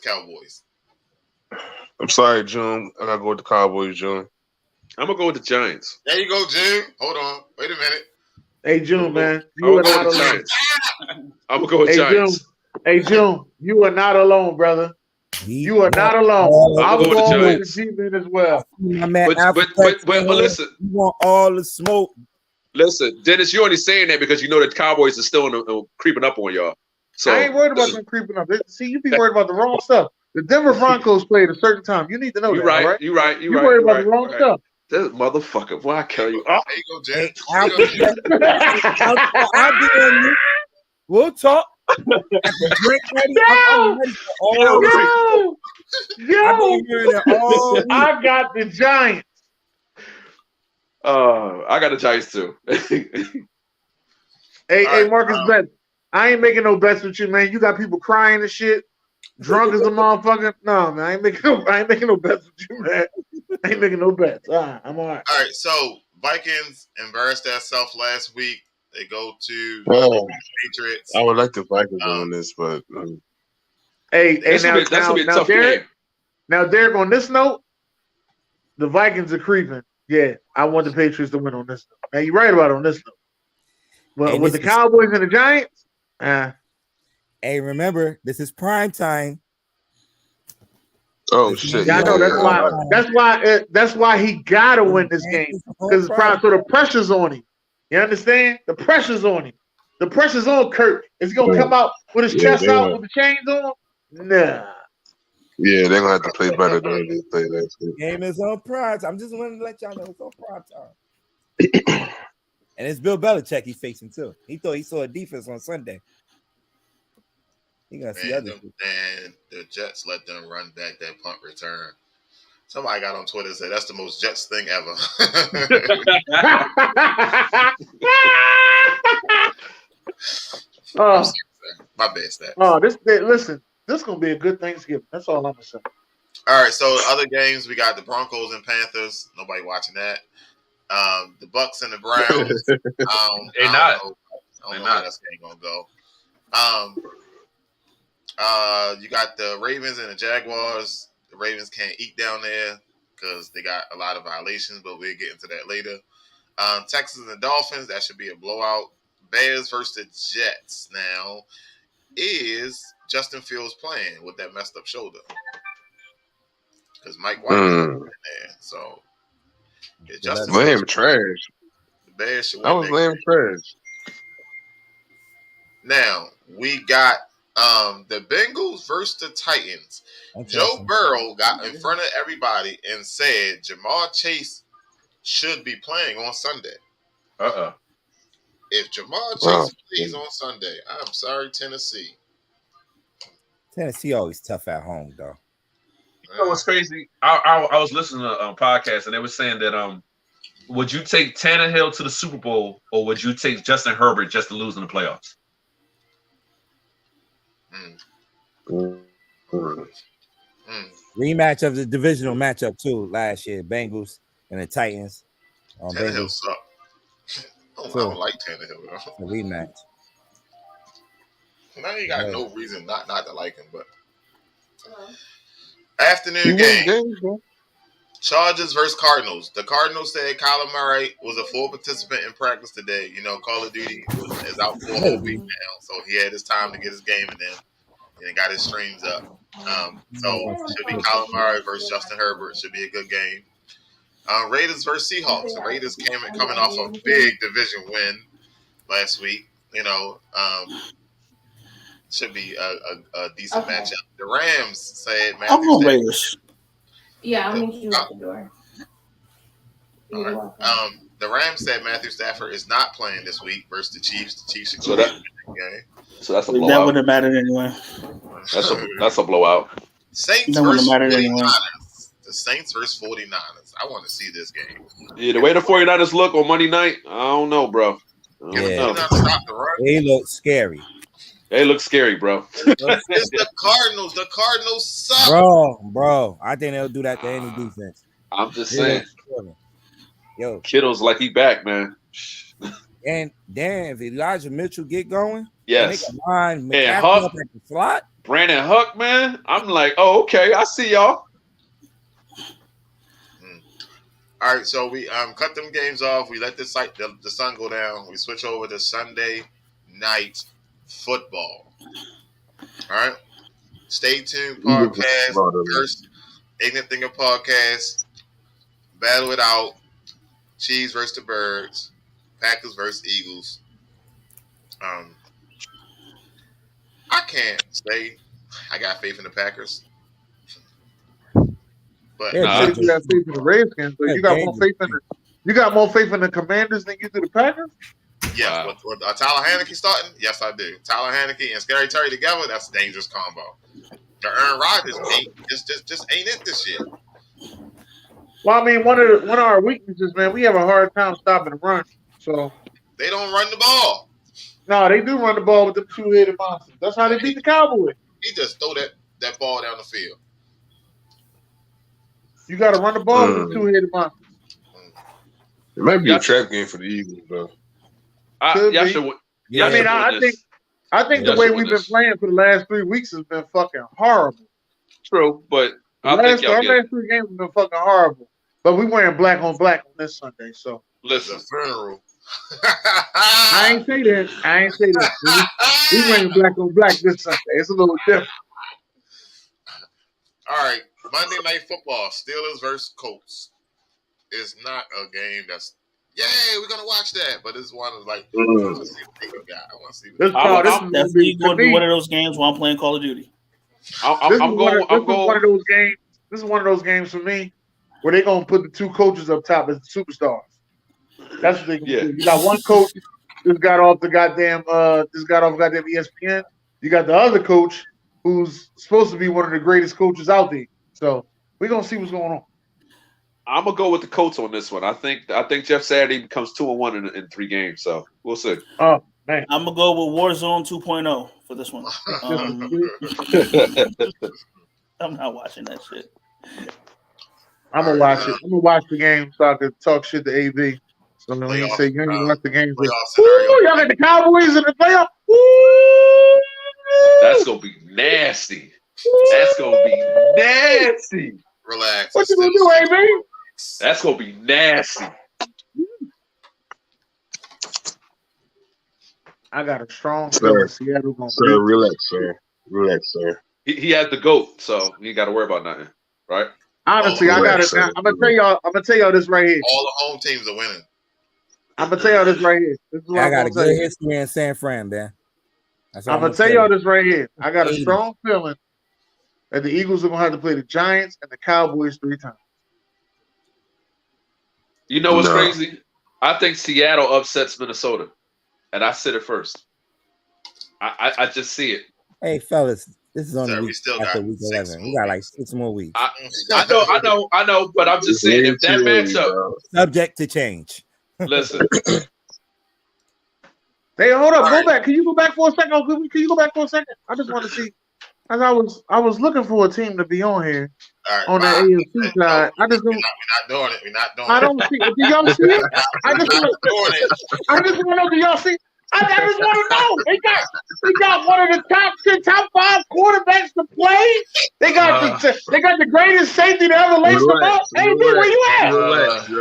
Cowboys. I'm sorry, June. I gotta go with the Cowboys, June. I'm gonna go with the Giants. There you go, June. Hold on. Wait a minute. Hey, June, man. I'm gonna go with the Giants. I'm gonna go with Giants. June, Hey, June, you are not alone, brother. You are not alone. I'm going with the G-Men as well. My man, but listen. You want all the smoke. Listen, Dennis, you're only saying that because you know the Cowboys are still creeping up on y'all. So I ain't worried about them creeping up. See, you be worried about the wrong stuff. The Denver Broncos play at a certain time. You need to know that, right, right? You're right. You're worried about the wrong stuff. This motherfucker, boy, I kill you. There you go, Jen. I'll be on you. We'll talk. Drink ready. I'm ready for all Yo, I got the Giants. I got the Giants too. Hey, Marcus Bet. I ain't making no bets with you, man. You got people crying and shit. Drunk as a motherfucker. No, man. I ain't making no bets with you, man. I ain't making no bets. All right, I'm all right. All right, so Vikings embarrassed themselves last week. They go to Patriots. I would like the Vikings on this, but that's gonna be a tough game. Now, Derek, on this note, the Vikings are creeping. Yeah, I want the Patriots to win on this note. Now, you're right about it on this note. Well, with the Cowboys and the Giants, hey, remember, this is prime time. Oh shit! Yeah, I know that's why he gotta win this game because it's prime. So the pressure's on him. You understand? The pressure's on him. The pressure's on Kirk. Is he gonna come out with his chest out with the chains on? Nah. Yeah, they're gonna have to play better than they played last week. Game is on prime time. I'm just wanting to let y'all know it's on prime time. And it's Bill Belichick he's facing too. He thought he saw a defense on Sunday. He gonna see other people. And the Jets let them run back that punt return. Somebody got on Twitter and said that's the most Jets thing ever. My bad stats. Oh, listen, this is gonna be a good Thanksgiving. That's all I'm gonna say. All right, so other games we got the Broncos and Panthers. Nobody watching that. The Bucks and the Browns. They're not. I don't know how this game gonna go. You got the Ravens and the Jaguars. The Ravens can't eat down there because they got a lot of violations, but we'll get into that later. Texans and the Dolphins, that should be a blowout. Bears versus the Jets. Now, is Justin Fields playing with that messed up shoulder? Because Mike White is in there. So, Justin Fields trash. The Bears should win. I was laying trash. Now, we got the Bengals versus the Titans. Joe Burrow got in front of everybody and said Jamar Chase should be playing on Sunday. If Jamar Chase plays on Sunday, I'm sorry, Tennessee. Tennessee always tough at home, though. You know what's crazy? I was listening to a podcast and they were saying that would you take Tannehill to the Super Bowl or would you take Justin Herbert just to lose in the playoffs? Rematch of the divisional matchup too last year, Bengals and the Titans. Tannehill sucked. I don't like Tannehill though. A rematch. Now you got no reason not to like him, but afternoon game. Chargers versus Cardinals. The Cardinals said Kyler Murray was a full participant in practice today. You know, Call of Duty is out for a whole week now, so he had his time to get his game in there. And he got his streams up. So should be Kyler Murray versus Justin Herbert. Should be a good game. Raiders versus Seahawks. The Raiders coming off a big division win last week. You know, should be a decent matchup. The Rams said I'm going Raiders. Yeah, I'll meet you at the door. All right. The Rams said Matthew Stafford is not playing this week versus the Chiefs. The Chiefs should go game. So that's a blowout. That wouldn't have mattered anyway. That's a blowout. Saints versus 49ers. The Saints versus 49ers. I want to see this game. Yeah, the way the 49ers look on Monday night, I don't know, bro. Yeah. They look scary. They look scary, bro. It's the Cardinals. The Cardinals suck. Bro. I think they'll do that to any defense. I'm just saying. Yo, Kittle's like he back, man. And damn, if Elijah Mitchell get going, yes. And Huck, up at the slot. Brandon Huck, man. I'm like, oh, okay, I see y'all. All right, so we cut them games off. We let the sun go down. We switch over to Sunday night football. All right. Stay tuned. Podcast. First Ignorant Thinker podcast. Battle it out. Chiefs versus the Birds. Packers versus Eagles. I can't say I got faith in the Packers. But you got faith in the Redskins, but you got more faith in the Commanders than you do the Packers? Yes, with Tyler Haneke starting, yes, I do. Tyler Haneke and Scary Terry together, that's a dangerous combo. The Aaron Rodgers just ain't it this year. Well, I mean, one of our weaknesses, man, we have a hard time stopping the run. So they don't run the ball. No, they do run the ball with the two-headed monsters. That's how they beat the Cowboys. He just throw that ball down the field. You got to run the ball with the two-headed monsters. It might be a trap game for the Eagles, though. I think the way we've been playing for the last 3 weeks has been fucking horrible. True, but our last 3 games have been fucking horrible. But we wearing black on black on this Sunday, so listen, funeral. I ain't say that. We wearing black on black this Sunday. It's a little different. All right, Monday Night Football, Steelers versus Colts. It's not a game that's we're gonna watch that, but this one is like I want to see what they got. I want to see. This is going to be one of those games where I'm playing Call of Duty. This is one of those games. This is one of those games for me where they're gonna put the two coaches up top as the superstars. That's what they can do. You got one coach just got off goddamn ESPN. You got the other coach who's supposed to be one of the greatest coaches out there. So we're gonna see what's going on. I'm gonna go with the Colts on this one. I think Jeff Saturday becomes 2-1 in 3 games. So we'll see. Oh man, I'm gonna go with Warzone 2.0 for this one. I'm not watching that shit. I'm gonna watch it. I'm gonna watch the game so I can talk shit to AB. So when you say you ain't watch the game, y'all got the Cowboys in the playoff. That's gonna be nasty. That's gonna be nasty. Relax. What you gonna do, AB? That's gonna be nasty. I got a strong feeling Seattle gonna beat. Relax, sir. He has the GOAT, so you ain't got to worry about nothing, right? Honestly, I got it. I'm gonna tell y'all this right here. All the home teams are winning. I'm gonna tell y'all this right here. This is what I got a good history in San Fran, man. I'm gonna tell y'all this right here. I got a strong feeling that the Eagles are gonna have to play the Giants and the Cowboys 3 times. You know what's crazy? I think Seattle upsets Minnesota, and I said it first. I just see it. Hey, fellas, this is only week 11. We got like 6 more weeks. I know, but I'm just saying if that matchup subject to change. Listen. Hey, hold up, go back. Can you go back for a second? Can you go back for a second? I just want to see. As I was looking for a team to be on here on the AFC side. I just don't. We're not doing it. I don't see it. Do y'all see it? I just want to know. Do y'all see? I just want to know. They got one of the top 5 quarterbacks to play. They got the greatest safety to ever lace them up. Hey, where you at? Relax. I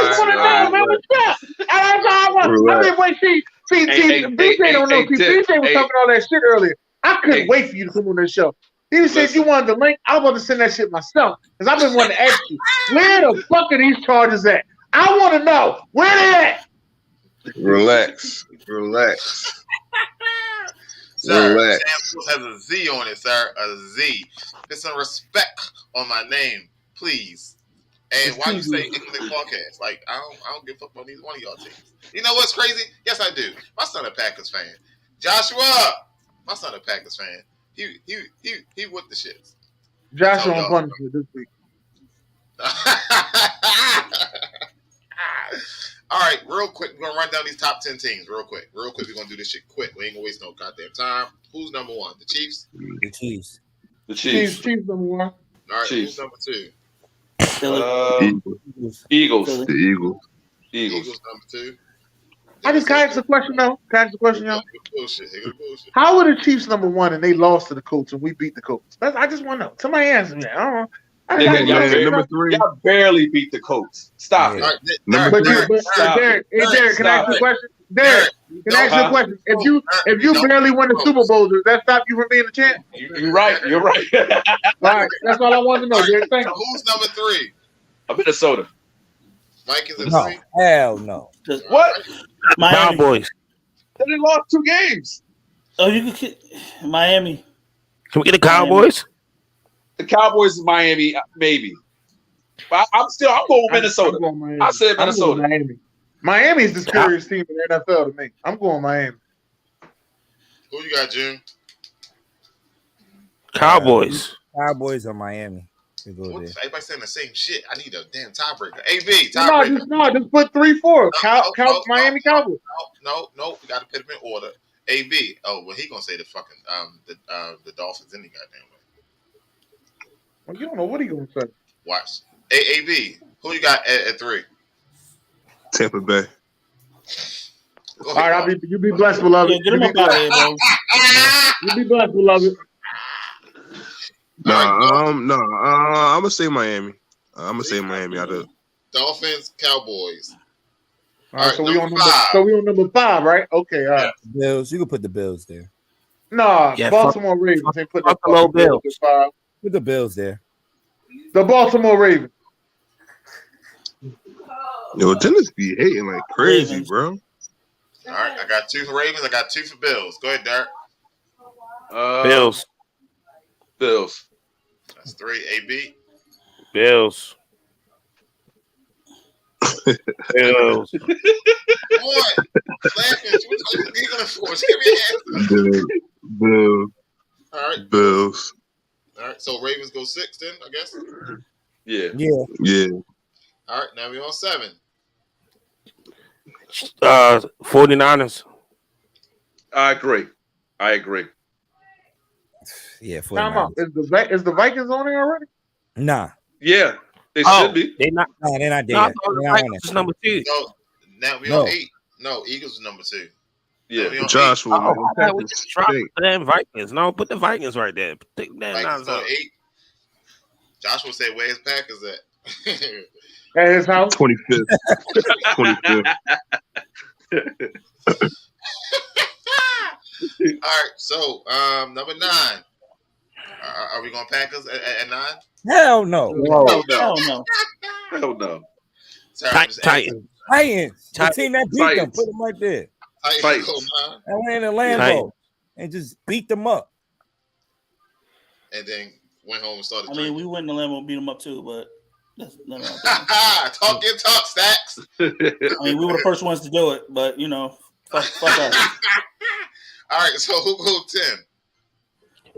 just want to know, man. What's up? I mean, wait, see, BJ don't know. BJ was talking all that shit earlier. I couldn't wait for you to come on this show. He said you wanted the link. I was about to send that shit myself because I've been wanting to ask you, where the fuck are these charges at? I want to know where they at. Relax. Sir, SamzSportz has a Z on it, sir. A Z. Put some respect on my name, please. And why you say English podcast? Like I don't give a fuck about neither one of y'all teams. You know what's crazy? Yes, I do. My son a Packers fan. Joshua, my son a Packers fan. He with the shits. Joshua on punishment this week. All right, real quick, we're gonna run down these top 10 teams real quick. We're gonna do this shit quick. We ain't gonna waste no goddamn time. Who's number 1? The Chiefs. The Chiefs. Chiefs number 1. All right, Chiefs. Who's number 2? Eagles. The Eagles. Eagles number 2. Can I ask a question though? Y'all? Bullshit. How were the Chiefs number 1 and they lost to the Colts and we beat the Colts? I just want to know. Somebody answer me. I Number 3. Y'all barely beat the Colts. Stop it. Right, Number 3. Derek, can I ask you a question? Derek, can I ask you a question? If you barely win the Super Bowl, does that stop you from being a champ? You're right. You're right. All right, that's all I wanted to know, Derek. Thank you. Who's number 3? Minnesota. Vikings at No, 3. hell no. What? Miami. Cowboys. They lost 2 games. Oh, you could Miami. Can we get the Cowboys? The Cowboys is Miami, maybe. But I'm going with Minnesota. I said Minnesota. Miami is the scariest team in the NFL to me. I'm going Miami. Who you got, June? Cowboys. Cowboys or Miami. We go there. Everybody saying the same shit. I need a damn tiebreaker. AB, tiebreaker. No, just put 3-4. Miami Cowboys. No. We got to put them in order. AB. Oh, well, he gonna say the fucking the Dolphins any goddamn way. Well, you don't know what he gonna say. Watch. AB. Who you got at 3? Tampa Bay. All right, you be blessed, beloved. Yeah, get him up out of here, bro. You be blessed, beloved. I'm gonna say Miami. I'm gonna say Miami out of Dolphins, Cowboys. All right, so we on number 5, right? Okay, all right. Bills. You can put the Bills there. Nah, Baltimore Ravens. They put the Buffalo Bills. at 5. Put the Bills there. The Baltimore Ravens. Yo, Dennis be hating like crazy, bro. All right, I got 2 for Ravens. I got 2 for Bills. Go ahead, Derek. Bills. That's 3. AB. Bills. Bills. What? Laughing. What are you giggling for? Just give me an answer. Bills. All right. Bills. All right. So Ravens go 6 then, I guess. Yeah. All right. Now we're on 7. 49ers. I agree. Yeah, Time out. Is the Vikings on there already? Nah. Yeah, they should be. They're not there. No, I They're thought not the on Vikings was number 2. No. Now we're on 8. No, Eagles is number 2. Yeah. Joshua. We just dropped them Vikings. No, put the Vikings right there. Vikings on 8. Joshua said, "Where's Packers at?" At his house. 25th. 25th. All right. So number 9. Are we going Packers at 9? Hell no. Hell no. Sorry, Titans. The team that beat them. Put them right there. Titans. Atlanta Lambeau. And just beat them up. And then went home and started. I mean, we went in the Lambeau and beat them up too, but that's talk your talk, Stacks. I mean, we were the first ones to do it, but fuck us. All right, so who goes 10?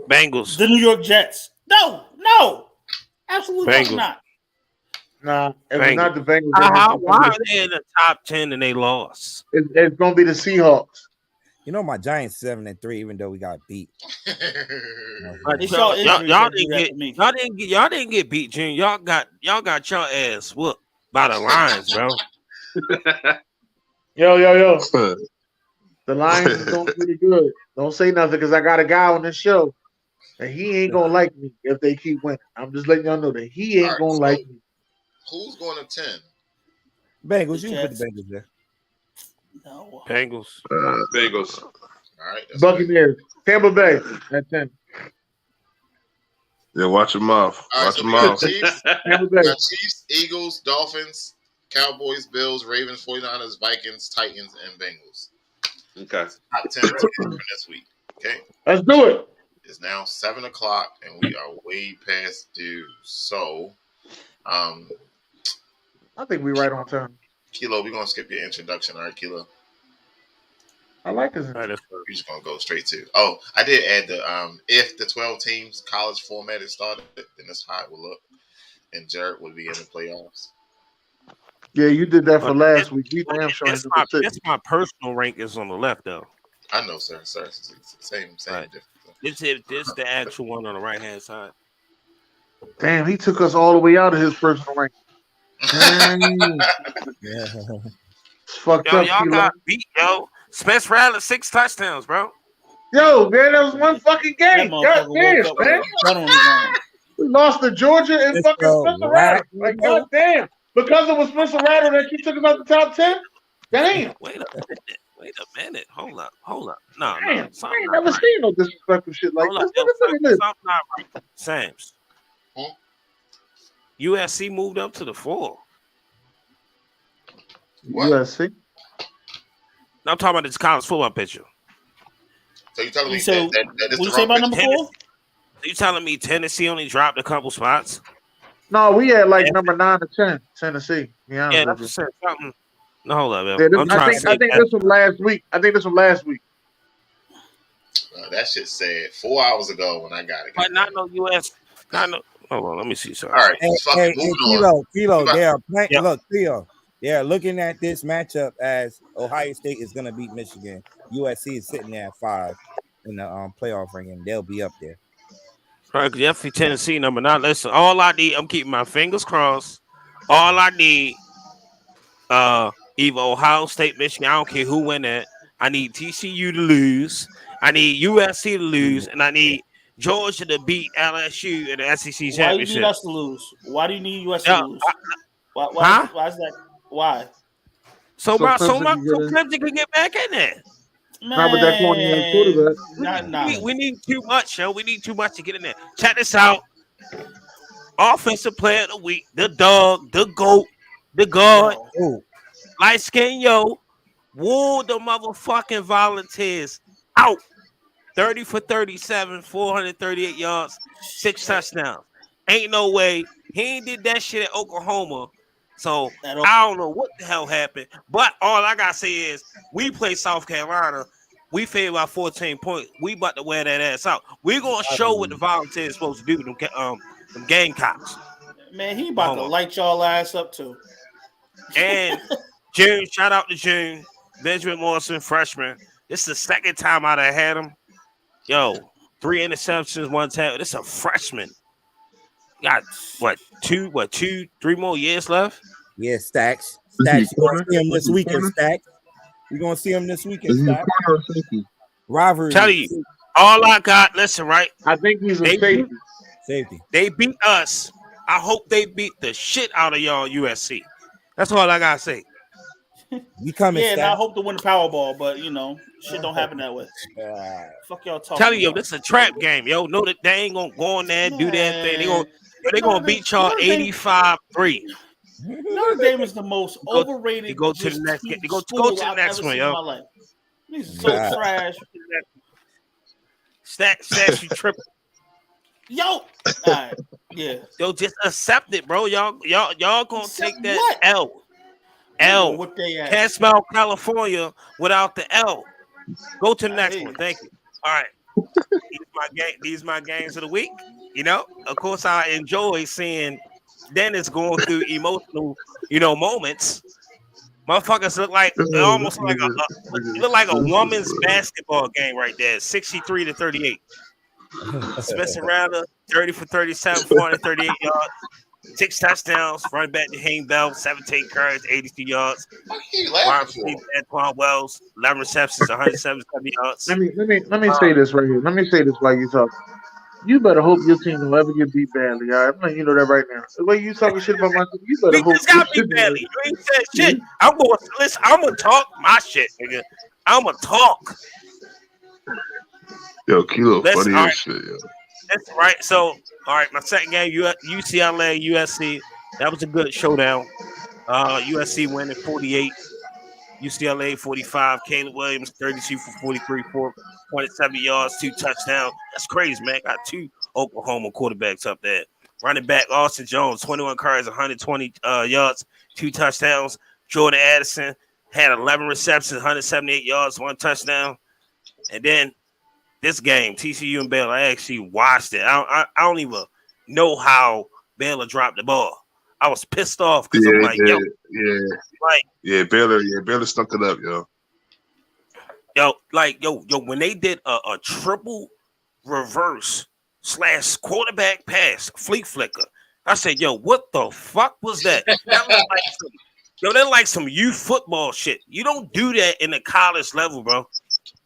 Bengals. The New York Jets. No, absolutely not. Nah, it's not the Bengals. Why are they in the top 10 and they lost? It's gonna be the Seahawks. You know my Giants 7-3, even though we got beat. Y'all didn't get beat, June. Y'all got your ass whooped by the Lions, bro. Yo. The Lions is doing pretty good. Don't say nothing because I got a guy on this show and he ain't gonna like me if they keep winning. I'm just letting y'all know that he ain't gonna like me. Who's going to 10? Bengals. You can put the Bengals there. No. Bengals. Bengals. All right. Buccaneers. Tampa Bay at 10. Yeah, watch your mouth. All right, watch so your mouth. Chiefs, Eagles, Dolphins, Cowboys, Bills, Ravens, 49ers, Vikings, Titans, and Bengals. Okay. Top 10 for this week. Okay. Let's do it. It's now 7 o'clock and we are way past due. So, I think we're right on time. Kilo, we're gonna skip your introduction, all right, Kilo? I like this. We're just gonna go straight to. Oh, I did add the if the 12 teams college format is started, then that's how it will look, and Jared would be in the playoffs. Yeah, you did that for last week. That's my personal rankings on the left, though. I know, sir. It's same right. difference. This the actual one on the right hand side. Damn, he took us all the way out of his personal ranking. Yeah. Fucked up. Y'all got beat, yo. Spence Rattler 6 touchdowns, bro. Yo, man, that was one fucking game. God damn, man. We lost to Georgia and fucking Spencer Rattler. Like, goddamn. Because it was Spencer Rattler that you took us out the top 10? Damn. Wait a minute. Hold up. No. Damn. I ain't never seen no disrespectful shit like this. Something not right. Sam's. USC moved up to the 4. What? USC? I'm talking about this college football picture. So you telling me So, that is what the you say wrong about number picture? 4? You telling me Tennessee only dropped a couple spots? No, we had like number 9 to 10, Tennessee. Yeah, that's something. No, hold up, man. Yeah, I think this was last week. That shit said 4 hours ago when I got it. But not no US. Hold on, let me see something. All right, Kilo, they are playing. Look, Kilo, they are looking at this matchup as Ohio State is going to beat Michigan. USC is sitting there at 5 in the playoff ranking. They'll be up there. Right, definitely Tennessee number 9. Listen, all I need, I'm keeping my fingers crossed. All I need, either Ohio State, Michigan. I don't care who win that. I need TCU to lose. I need USC to lose, and I need Georgia to beat LSU in the SEC championship. Why do you need us to lose? Why do you need USC to lose? Why is that? Why? So Clemson can get back in there. Not with that quarterback. We need too much, yo. We need too much to get in there. Check this out. Offensive player of the week, the dog, the GOAT, the God, light skin, yo, wore the motherfucking Volunteers out. 30 for 37, 438 yards, 6 touchdowns. Ain't no way. He ain't did that shit at Oklahoma. So I don't know what the hell happened. But all I gotta say is we play South Carolina. We favored by 14 points. We about to wear that ass out. We're gonna show what the Volunteers supposed to do. Them Gamecocks. Man, he about to light y'all ass up too. And June, shout out to June, Benjamin Morrison, freshman. This is the second time I'd have had him. Yo, 3 interceptions, 1 tackle. This is a freshman. Got two, 3 more years left? Yeah, Stacks. You're gonna see him this weekend, Stacks. We're gonna see him this weekend, Stacks. Rivalry. Tell you, all I got, listen, right? I think he's a safety. They beat us. I hope they beat the shit out of y'all USC. That's all I gotta say. You coming? Yeah, and I hope to win the Powerball, but shit don't happen that way. Fuck y'all talking. Tell you, this is a trap game, yo. Know that they ain't gonna go in there and do that thing. They gonna beat y'all 85-3. Notre Dame is the most overrated. You go to the next game. Go to the next one, yo. These are so trash. Stats, you tripping. Yo, all right. Yeah. Yo, just accept it, bro. Y'all gonna take that what? L. What they at? Can't smell California without the L. Go to the next one. Thank you. All right. These my games of the week. Of course, I enjoy seeing Dennis going through emotional, moments. Motherfuckers look like almost like a woman's basketball game right there. 63-38. Spencer Rattler, 30 for 37, 438 yards, 6 touchdowns. Running back to Hayne Bell, 17 carries, 82 yards. Antoine Wells, 11 receptions, 177 yards. Let me say this right here. Let me say this while you talk. You better hope your team will ever get beat badly. All right, I'm letting you know that right now. The way you talking shit about my team, you better hope. We just got beat badly. You ain't said shit. I'm gonna talk my shit, nigga. I'm gonna talk. Yo, Kilo, funny as shit, yo. That's right. So, all right, my second game, UCLA, USC. That was a good showdown. USC winning 48, UCLA 45. Caleb Williams 32 for 43, 4.7 yards, 2 touchdowns. That's crazy, man. Got 2 Oklahoma quarterbacks up there. Running back Austin Jones, 21 carries, 120 yards, 2 touchdowns. Jordan Addison had 11 receptions, 178 yards, 1 touchdown. And then this game, TCU and Baylor, I actually watched it. I don't even know how Baylor dropped the ball. I was pissed off because I'm like, Baylor stuck it up, yo. When they did a triple reverse / quarterback pass, flea flicker, I said, yo, what the fuck was that? They're like some youth football shit. You don't do that in the college level, bro.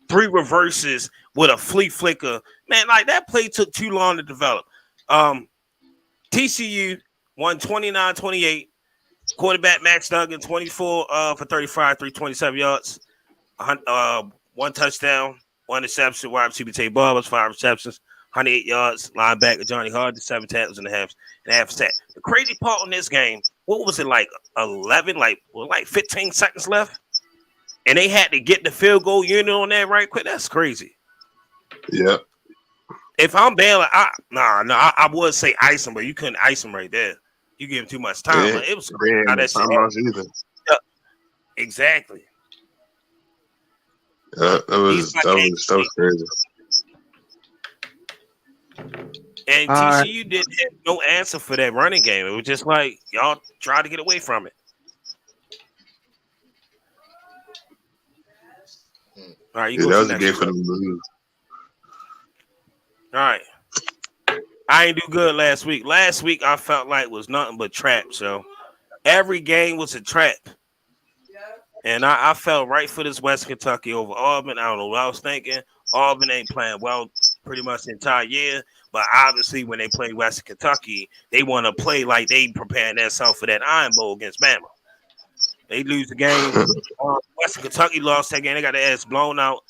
3 reverses with a flea flicker. Man, like that play took too long to develop. TCU won 29-28. Quarterback Max Duggan, 24 for 35, 327 yards, 1 touchdown, 1 interception. Wide receiver Tay Barbers, 5 receptions, 108 yards. Linebacker Johnny Harden, 7 tackles and a half sack. The crazy part on this game, what was it like? 11, like 15 seconds left, and they had to get the field goal unit on that right quick. That's crazy. Yeah. If I'm Baylor, I would say ice him, but you couldn't ice him right there. You give him too much time. Yeah, It was crazy how that shit either. Yeah, exactly. That was crazy. And TCU didn't have no answer for that running game. It was just like y'all tried to get away from it. All right, that was a game for them to lose. All right. I ain't do good last week. Last week I felt like it was nothing but trap. So every game was a trap. And I fell right for this West Kentucky over Auburn. I don't know what I was thinking. Auburn ain't playing well pretty much the entire year. But obviously when they play West Kentucky, they want to play like they preparing themselves for that Iron Bowl against Bama. They lose the game. West Kentucky lost that game. They got their ass blown out.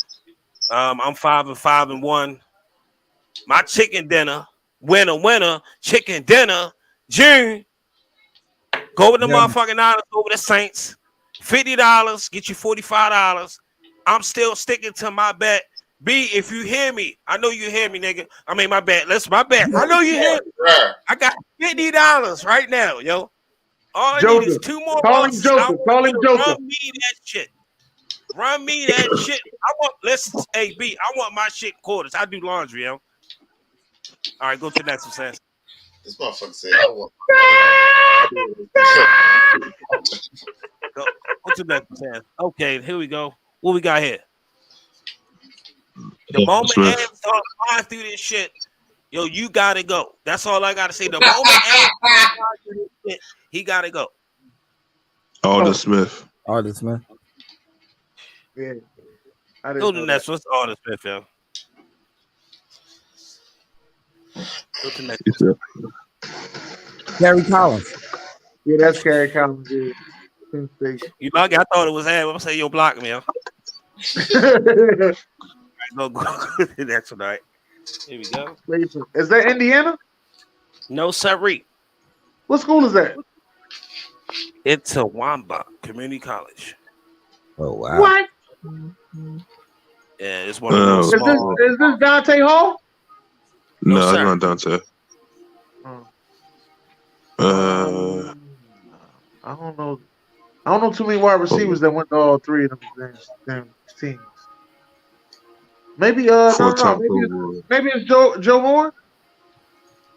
I'm 5-5-1. My chicken dinner. Winner, chicken dinner, June. Go with the motherfucking $9 over the Saints. $50, get you $45. I'm still sticking to my bet. B, if you hear me, I know you hear me, nigga. I mean, my bet. That's my bet. I know you hear me. I got $50 right now, yo. All I need is 2 more bucks. Call him Joker. Run me that shit. Run me that shit. Hey, B, I want my shit quarters. I do laundry, yo. All right, go to the next one, Sam. This motherfucker said, I want. Go to the next one, Sam. Okay, here we go. What we got here? The moment Ant starts flying through this shit, yo, you gotta go. That's all I gotta say. The moment Ant starts flying through this shit, he gotta go. Alden Smith. Yeah. Go to the next one. It's Alden Smith, yo. Gary Collins. Yeah, that's Gary Collins. Yeah. You like it? I thought it was him. I'm gonna say you'll block me, yo. Go to the next one. All right. Here we go. Is that Indiana? No, sirree. What school is that? It's a Wamba Community College. Oh wow. What? Yeah, it's one of those small. Is this Dante Hall? No, it's not Dante. I don't know. I don't know too many wide receivers that went to all 3 of them teams. Maybe maybe it's Joe Horn.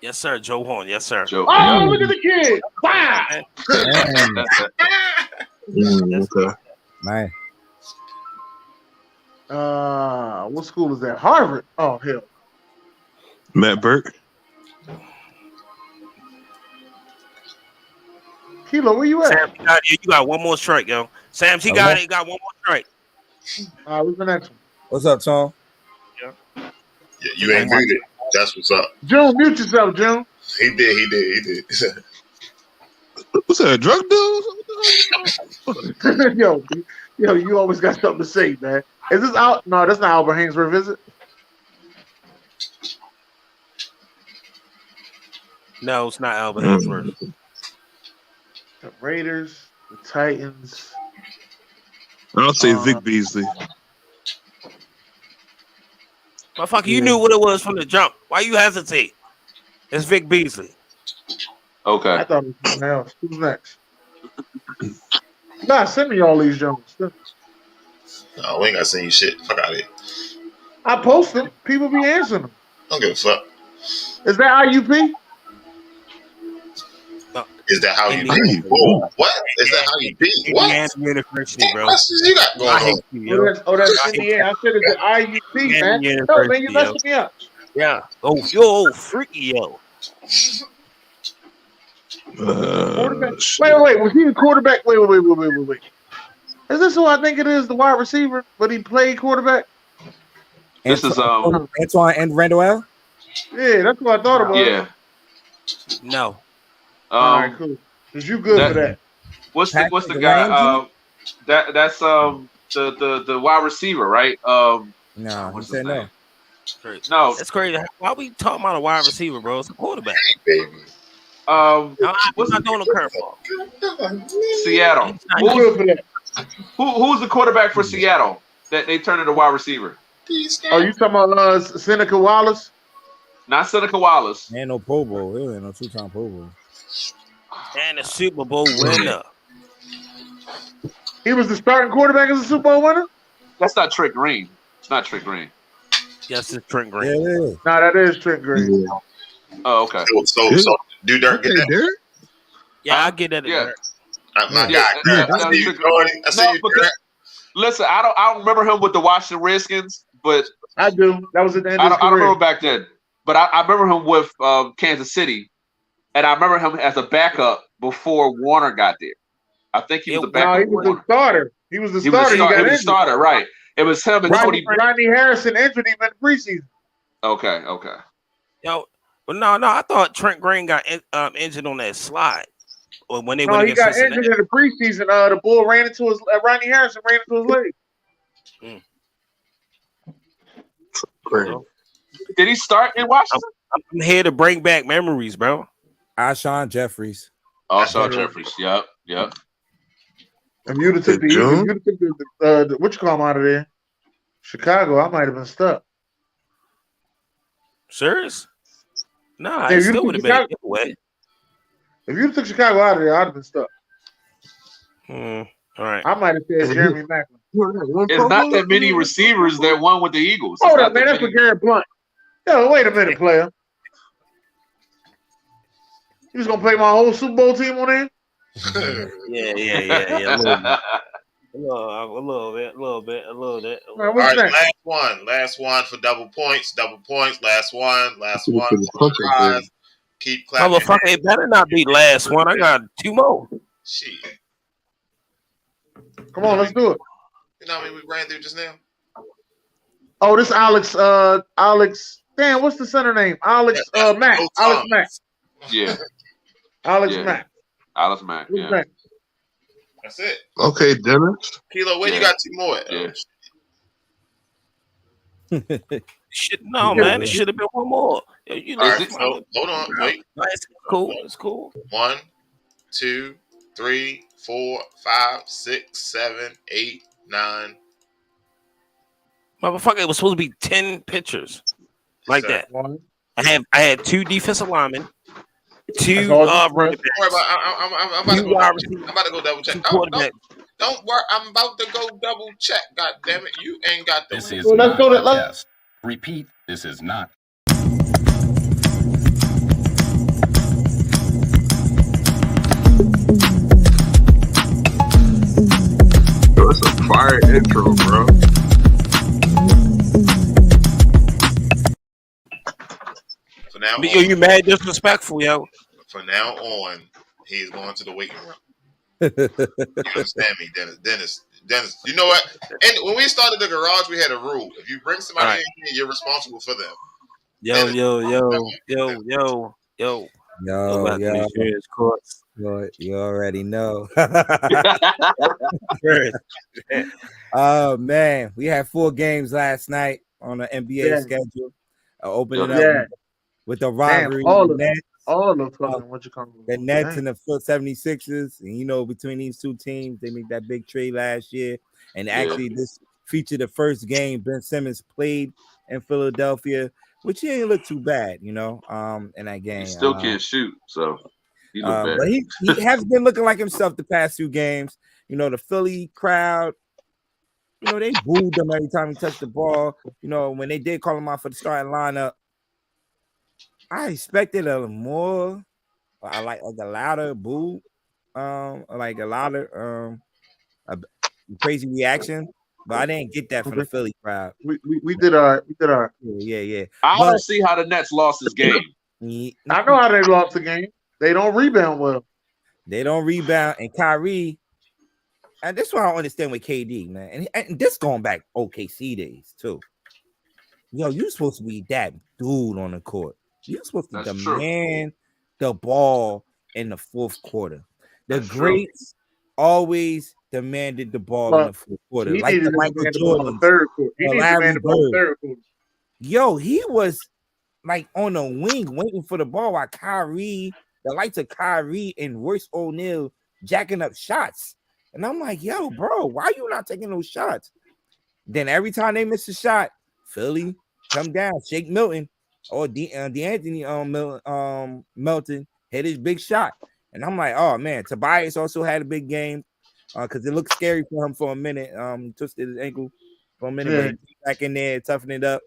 Yes, sir. Joe Horn. Yes, sir. Look at the kid! Wow. Okay. Man. What school is that? Harvard. Oh hell. Matt Burke. Kilo, where you at? Sam, you got one more strike, yo. Sam, he got it. He got one more strike. All right, what's the next one? What's up, Tom? Yeah, you ain't muted. That's what's up. June, mute yourself, June. He did. What's that, a drug deal? yo, you always got something to say, man. Is this out? No, that's not Albert Hainsworth, is it? No, it's not Albert Hainsworth. The Raiders, the Titans. I'll say Vic Beasley. Motherfucker, you knew what it was from the jump. Why you hesitate? It's Vic Beasley. Okay. I thought it was something else. Who's next? Nah, send me all these Jones. No, we ain't got to send you shit. Fuck out of here. I post them. People be answering them. Don't give a fuck. Is that IUP? Is that how you be? Whoa, what? Is that how you be? What? Indiana University, bro. What you got going on? That's Indiana. I said it's IUP, man. No, man, you messing me up. Yeah. Oh, yo, freaky, yo. Wait. Was he a quarterback? Wait. Is this who I think it is, the wide receiver, but he played quarterback? This is Antoine and Randall L? Yeah, that's what I thought about. Yeah. No. All right, cool. Cause you good for that. What's the guy? That's the wide receiver, right? No, what's he said his name? No, that's crazy. Why we talking about a wide receiver, bro? It's a quarterback, baby. What's not doing a curveball? Seattle. Who's the quarterback for Seattle that they turned into wide receiver? Are you talking about Seneca Wallace? Not Seneca Wallace. Ain't no Pro Bowl. He ain't no 2-time Pro Bowl. And a Super Bowl winner. He was the starting quarterback as a Super Bowl winner? That's not Trent Green. It's not Trent Green. Yes, it's Trent Green. Yeah, it is. No, that is Trent Green. Oh, okay. So do Derek get that? Derek? Yeah, I get that. Yeah. My guy. I see you, Derek. Listen, I don't remember him with the Washington Redskins, but I do. That was at the end of his I don't career. remember back then. But I remember him with Kansas City, and I remember him as a backup before Warner got there. I think he was the backup. No, he was the starter. He was the He starter. was the starter, right? It was him and Tony. Rodney Harrison injured him in the preseason. Okay. Yo, but no, I thought Trent Green got injured on that slide. Or when they No, he got injured in the preseason. The bull ran into his. Rodney Harrison ran into his leg. Did he start in Washington? I'm here to bring back memories, bro. Alshon Jeffries. Alshon Jeffries. Yep. If you'd have took the what you call him out of there, Chicago, I might have been stuck. Serious? No, I still would have been away. If you took Chicago out of there, I'd have been stuck. All right. I might have said Jeremy Maclin. It's not that many receivers that won with the Eagles. Hold up, man. That's for Garrett Blunt. Yo, wait a minute, player. You was gonna play my whole Super Bowl team on there? Yeah. A little bit. All right, last one for double points. Last one. Prize. Keep clapping. Motherfucker, it better not be last one. I got 2 more. Shit. Come on, let's do it. You know what I mean? We ran through just now. Oh, this Alex. Damn, what's the center name? Alex Mack. Alex Mack. Yeah. Alex Mack. Alex Mack. Yeah. Mack. That's it. Okay, Dennis. Kilo, where you got 2 more? No, man. It should have been 1 more. Yo, all right, so hold on. Wait. No, it's cool. It's cool. 1, 2, 3, 4, 5, 6, 7, 8, 9. Motherfucker, it was supposed to be 10 pictures like that. I had 2 defensive linemen, 2 running backs. Don't worry about. I'm about to go double check. Don't worry. I'm about to go double check. God damn it! You ain't got the. This is not a test. Repeat. This is not. That's a fire intro, bro. For now, you mad disrespectful, yo. From now on, he's going to the waiting room. You understand me, Dennis? You know what? And when we started the garage, we had a rule: if you bring somebody in here, you're responsible for them. Yo. You already know. Oh man, we had 4 games last night on the NBA schedule. Opening up with the rivalry. All the fucking what you call the Nets and the 76ers. And you know, between these 2 teams, they made that big trade last year. And actually, this featured the first game Ben Simmons played in Philadelphia, which he didn't look too bad, you know. In that game, he still can't shoot, so he looked bad. But he has been looking like himself the past 2 games. You know, the Philly crowd, you know, they booed him every time he touched the ball. You know, when they did call him out for the starting lineup, I expected a more, like a louder boo, like a louder, a crazy reaction. But I didn't get that from the Philly crowd. We did our. Yeah. I don't see how the Nets lost this game. I know how they lost the game. They don't rebound well. They don't rebound, and Kyrie. And this is what I don't understand with KD, man. And this going back OKC days too. Yo, you're supposed to be that dude on the court. You're supposed to demand the ball in the fourth quarter. The That's greats always demanded the ball in the fourth quarter, He like needed the to Michael demand the ball in the Jordans, third quarter. He the needed to Larry demand the ball in the Bird. third quarter. Yo, he was like on the wing waiting for the ball while Kyrie, the likes of Kyrie and Royce O'Neal jacking up shots. And I'm like, yo, bro, why are you not taking those shots? Then every time they miss a shot, Philly come down, Shake Milton or D'Anthony Melton hit his big shot. And I'm like, oh man, Tobias also had a big game because it looked scary for him for a minute. He twisted his ankle for a minute, but he came back in there, toughened it up.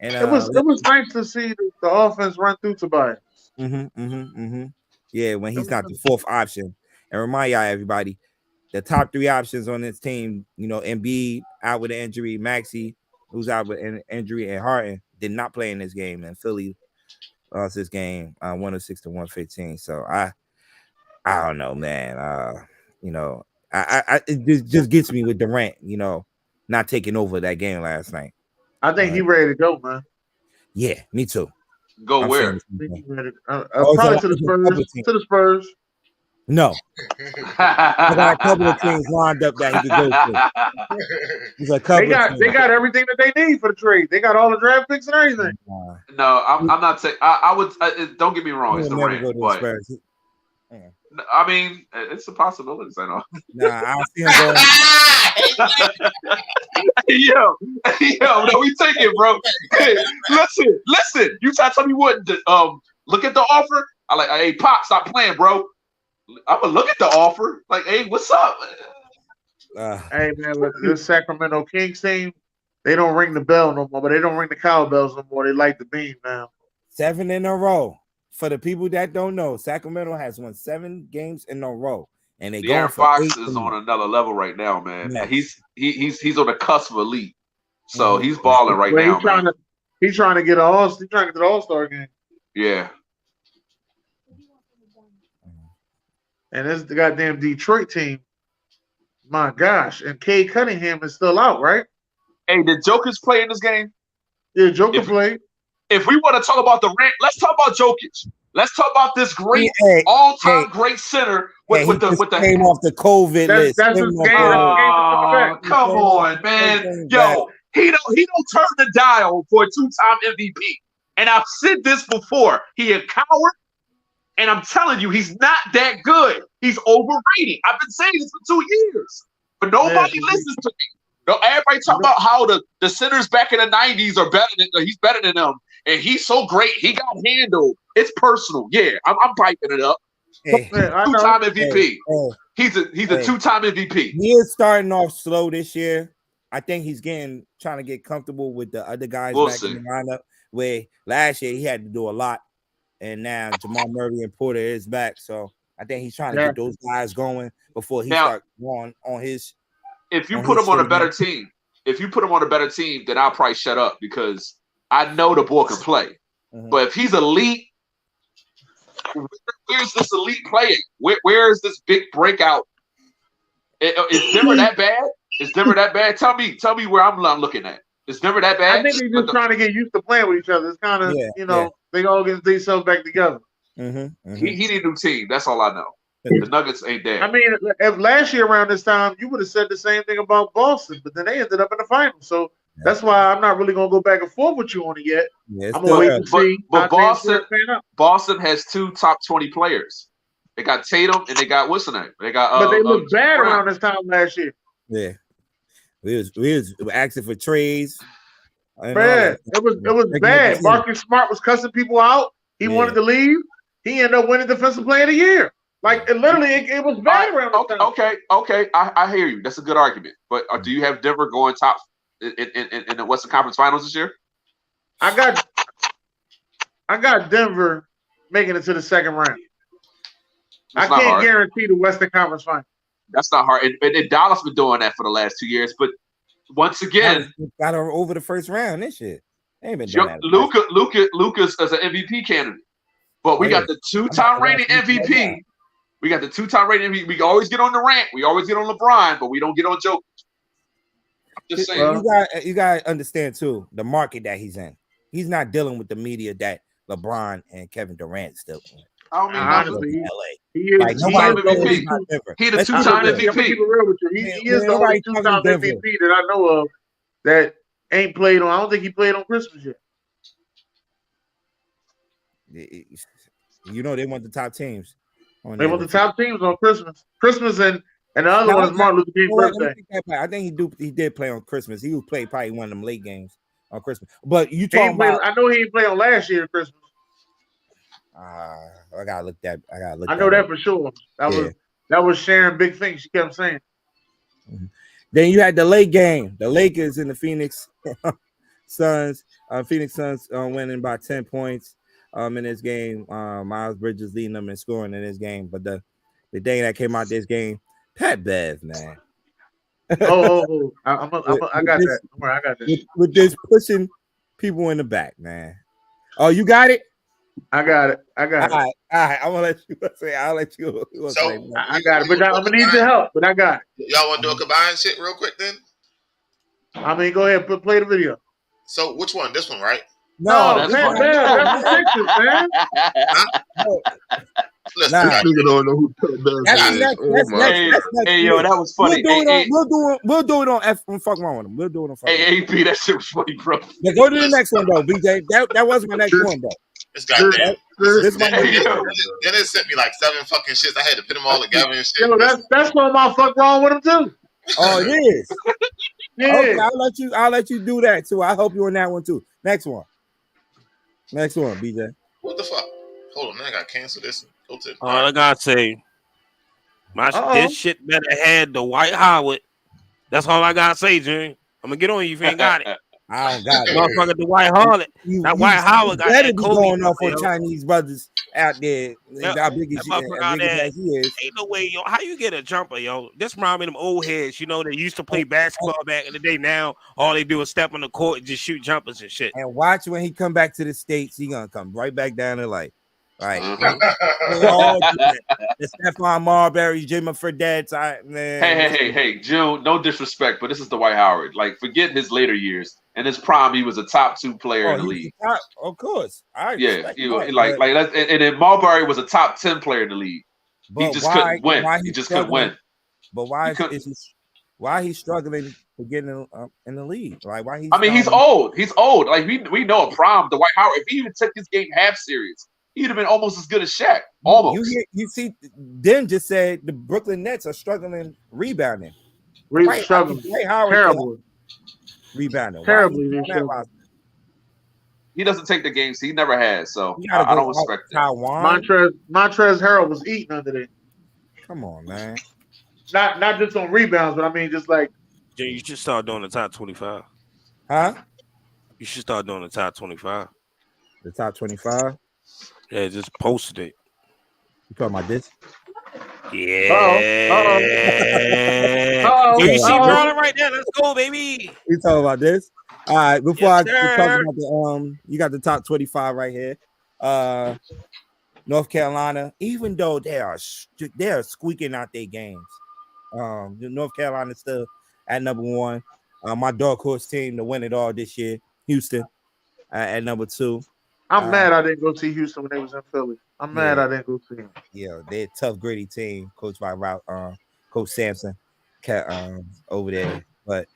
And it was nice to see the offense run through Tobias. Yeah, when he's not the fourth option. And remind y'all, everybody, the top three options on this team, Embiid out with an injury, Maxey, who's out with an injury, and Harden did not play in this game. And Philly lost this game 106-115. So I don't know, man. It just gets me with Durant, not taking over that game last night. I think he's ready to go, man. Yeah, me too. Go where? Probably to the Spurs. To the Spurs. No. I got a couple of teams lined up that he could go to. They got everything that they need for the trade. They got all the draft picks and everything. No, I'm not saying. I would. Don't get me wrong. It's Durant, but I mean, it's a possibility. I know. Nah, I don't see him going. yo, no, we take it, bro. Hey, listen. You tell me what? Look at the offer. I like. Hey, Pop, stop playing, bro. I'm gonna look at the offer. Like, hey, what's up? Hey man, look, this Sacramento Kings team, they don't ring the bell no more, but they don't ring the cowbells no more. They light the beam now. 7 in a row. For the people that don't know, Sacramento has won 7 games in a row, and they De'Aaron Fox is on another level right now, man. Yes. He's on the cusp of elite, so he's balling right now. He's trying to get the All-Star game. Yeah. And this is the goddamn Detroit team. My gosh. And Cade Cunningham is still out, right? Hey, did Jokic play in this game? Yeah, Joker played. If we want to talk about the rant, let's talk about Jokic. Let's talk about this great all-time great center with the came off the COVID list. That's his game. Come on, man. Yo, he don't turn the dial for a 2-time MVP. And I've said this before. He a coward. And I'm telling you, he's not that good. He's overrated. I've been saying this for 2 years, but nobody listens to me. No, everybody talk about how the centers back in the 90s are better than he's better than them, and he's so great. He got handled. It's personal. Yeah, I'm piping it up. Hey, 2-time MVP. He's a 2-time MVP. He is starting off slow this year. I think he's trying to get comfortable with the other guys back in the lineup. Where last year he had to do a lot. And now Jamal Murray and Porter is back, so I think he's trying to get those guys going before he starts going on his. If you put him on a better team, then I'll probably shut up because I know the boy can play. But if he's elite, where's this elite player? Where is this big breakout? Is Denver that bad? Is Denver that bad? Tell me where I'm looking at. Is Denver that bad? I think they're just trying to get used to playing with each other. It's kind of, they all get themselves back together. He need a new team. That's all I know. The Nuggets ain't there. I mean, if last year around this time, you would have said the same thing about Boston, but then they ended up in the finals. So that's why I'm not really going to go back and forth with you on it yet. I'm going to wait to see. But Boston has 2 top 20 players. They got Tatum and they got what's the name? They got. But they looked bad around this time last year. Yeah. We was asking for trades. Man, it was bad. Marcus Smart was cussing people out. He wanted to leave. He ended up winning Defensive Player of the Year. Like it was bad around this time. Okay. I hear you. That's a good argument. But do you have Denver going top in the Western Conference Finals this year? I got Denver making it to the second round. I can't guarantee the Western Conference Finals. That's not hard. And Dallas been doing that for the last 2 years. But once again, got her over the first round. This shit. They ain't been doing that. Lucas as an MVP candidate. But we got the 2-time reigning MVP. We got the 2-time reigning MVP. We always get on the rant. We always get on LeBron, but we don't get on Jokic. I'm just saying. You gotta understand too the market that he's in. He's not dealing with the media that LeBron and Kevin Durant still in. I don't mean honestly, he is like, the two-time MVP. He the two-time MVP. I'm gonna keep it real with you. He is the only two-time MVP that I know of that ain't played on. I don't think he played on Christmas yet. You know they want the top teams. They want the top teams on Christmas. Christmas and the other one is Martin Luther King's birthday. I think he did play on Christmas. He would play probably one of them late games on Christmas. But you talking about? I know he didn't play on last year's Christmas. I gotta look that. I know that for sure. That was Sharon big thing. She kept saying. Mm-hmm. Then you had the late game. The Lakers and the Phoenix Suns. Phoenix Suns winning by 10 points in this game. Miles Bridges leading them and scoring in this game. But the thing that came out this game, Pat Bev, man. I got that. Don't worry, I got that. With this pushing people in the back, man. Oh, you got it? I got it. All right. I'm gonna let you say. I'll let you. I got it, but I'm gonna need your help. But I got it. Y'all want to do a combined shit real quick then? I mean, go ahead, play the video. So which one? This one, right? No, that's the Sixers, man. Listen, nigga don't know who Hey, yo, that was funny. We'll do it on Fuk Wrong Wit Em. We'll do it on Fuk. Hey, AP, that shit was funny, bro. Now go to the next one though, BJ. That was my next one though. This goddamn. This my then it sent me like 7 fucking shits. I had to put them all together and shit. Yo, that's one of my Fuk Wrong Wit Em too. Oh, it is. Yeah. Okay, I'll let you do that too. I hope you on that one too. Next one, BJ. What the fuck? Hold on, man. I gotta cancel this. Go to. All I gotta say, this shit better had the White Howard. That's all I gotta say, June. I'm gonna get on you if you ain't got it. I don't got it. Motherfucker, the White Howard. That White Howard got better that be Kobe going off on Chinese brothers out there. How big is he is? Ain't no way, yo. How you get a jumper, yo? This remind me of them old heads, you know, they used to play basketball back in the day. Now all they do is step on the court and just shoot jumpers and shit. And watch when he come back to the States, he gonna come right back down to life. Right. The Stephon Marbury, Jimmy Fredette, man. Hey, Jill, no disrespect, but this is the Dwight Howard. Like, forget his later years. In his prime, he was a top 2 player in the league. Of course. And then Marbury was a top 10 player in the league. He just couldn't win. He just couldn't win. But why he's struggling to get in the league? Like why he's he's old. He's old. Like we know a prime, Dwight Howard. If he even took his game half serious, he'd have been almost as good as Shaq. Almost. You see, Den just said the Brooklyn Nets are struggling rebounding. Struggling. Terrible. Rebounding. Terribly. He doesn't take the games. He never has. So I don't respect Taiwan. Montrezl Harrell was eating under there. Come on, man. Not just on rebounds, but I mean just like. Yeah, you should start doing the top 25. Huh? You should start doing the top 25. The top 25? Yeah, just posted it. You talking about this? Yeah. Uh-oh. You see Marlon right there? Let's go, baby. You talking about this? All right. Before I talk about you got the top 25 right here. North Carolina, even though they are squeaking out their games, North Carolina still at number 1. My dark horse team to win it all this year, Houston, at number 2. I'm mad I didn't go see Houston when they was in Philly. I'm mad I didn't go see them. Yeah, they're a tough, gritty team, coached by Coach Sampson over there. But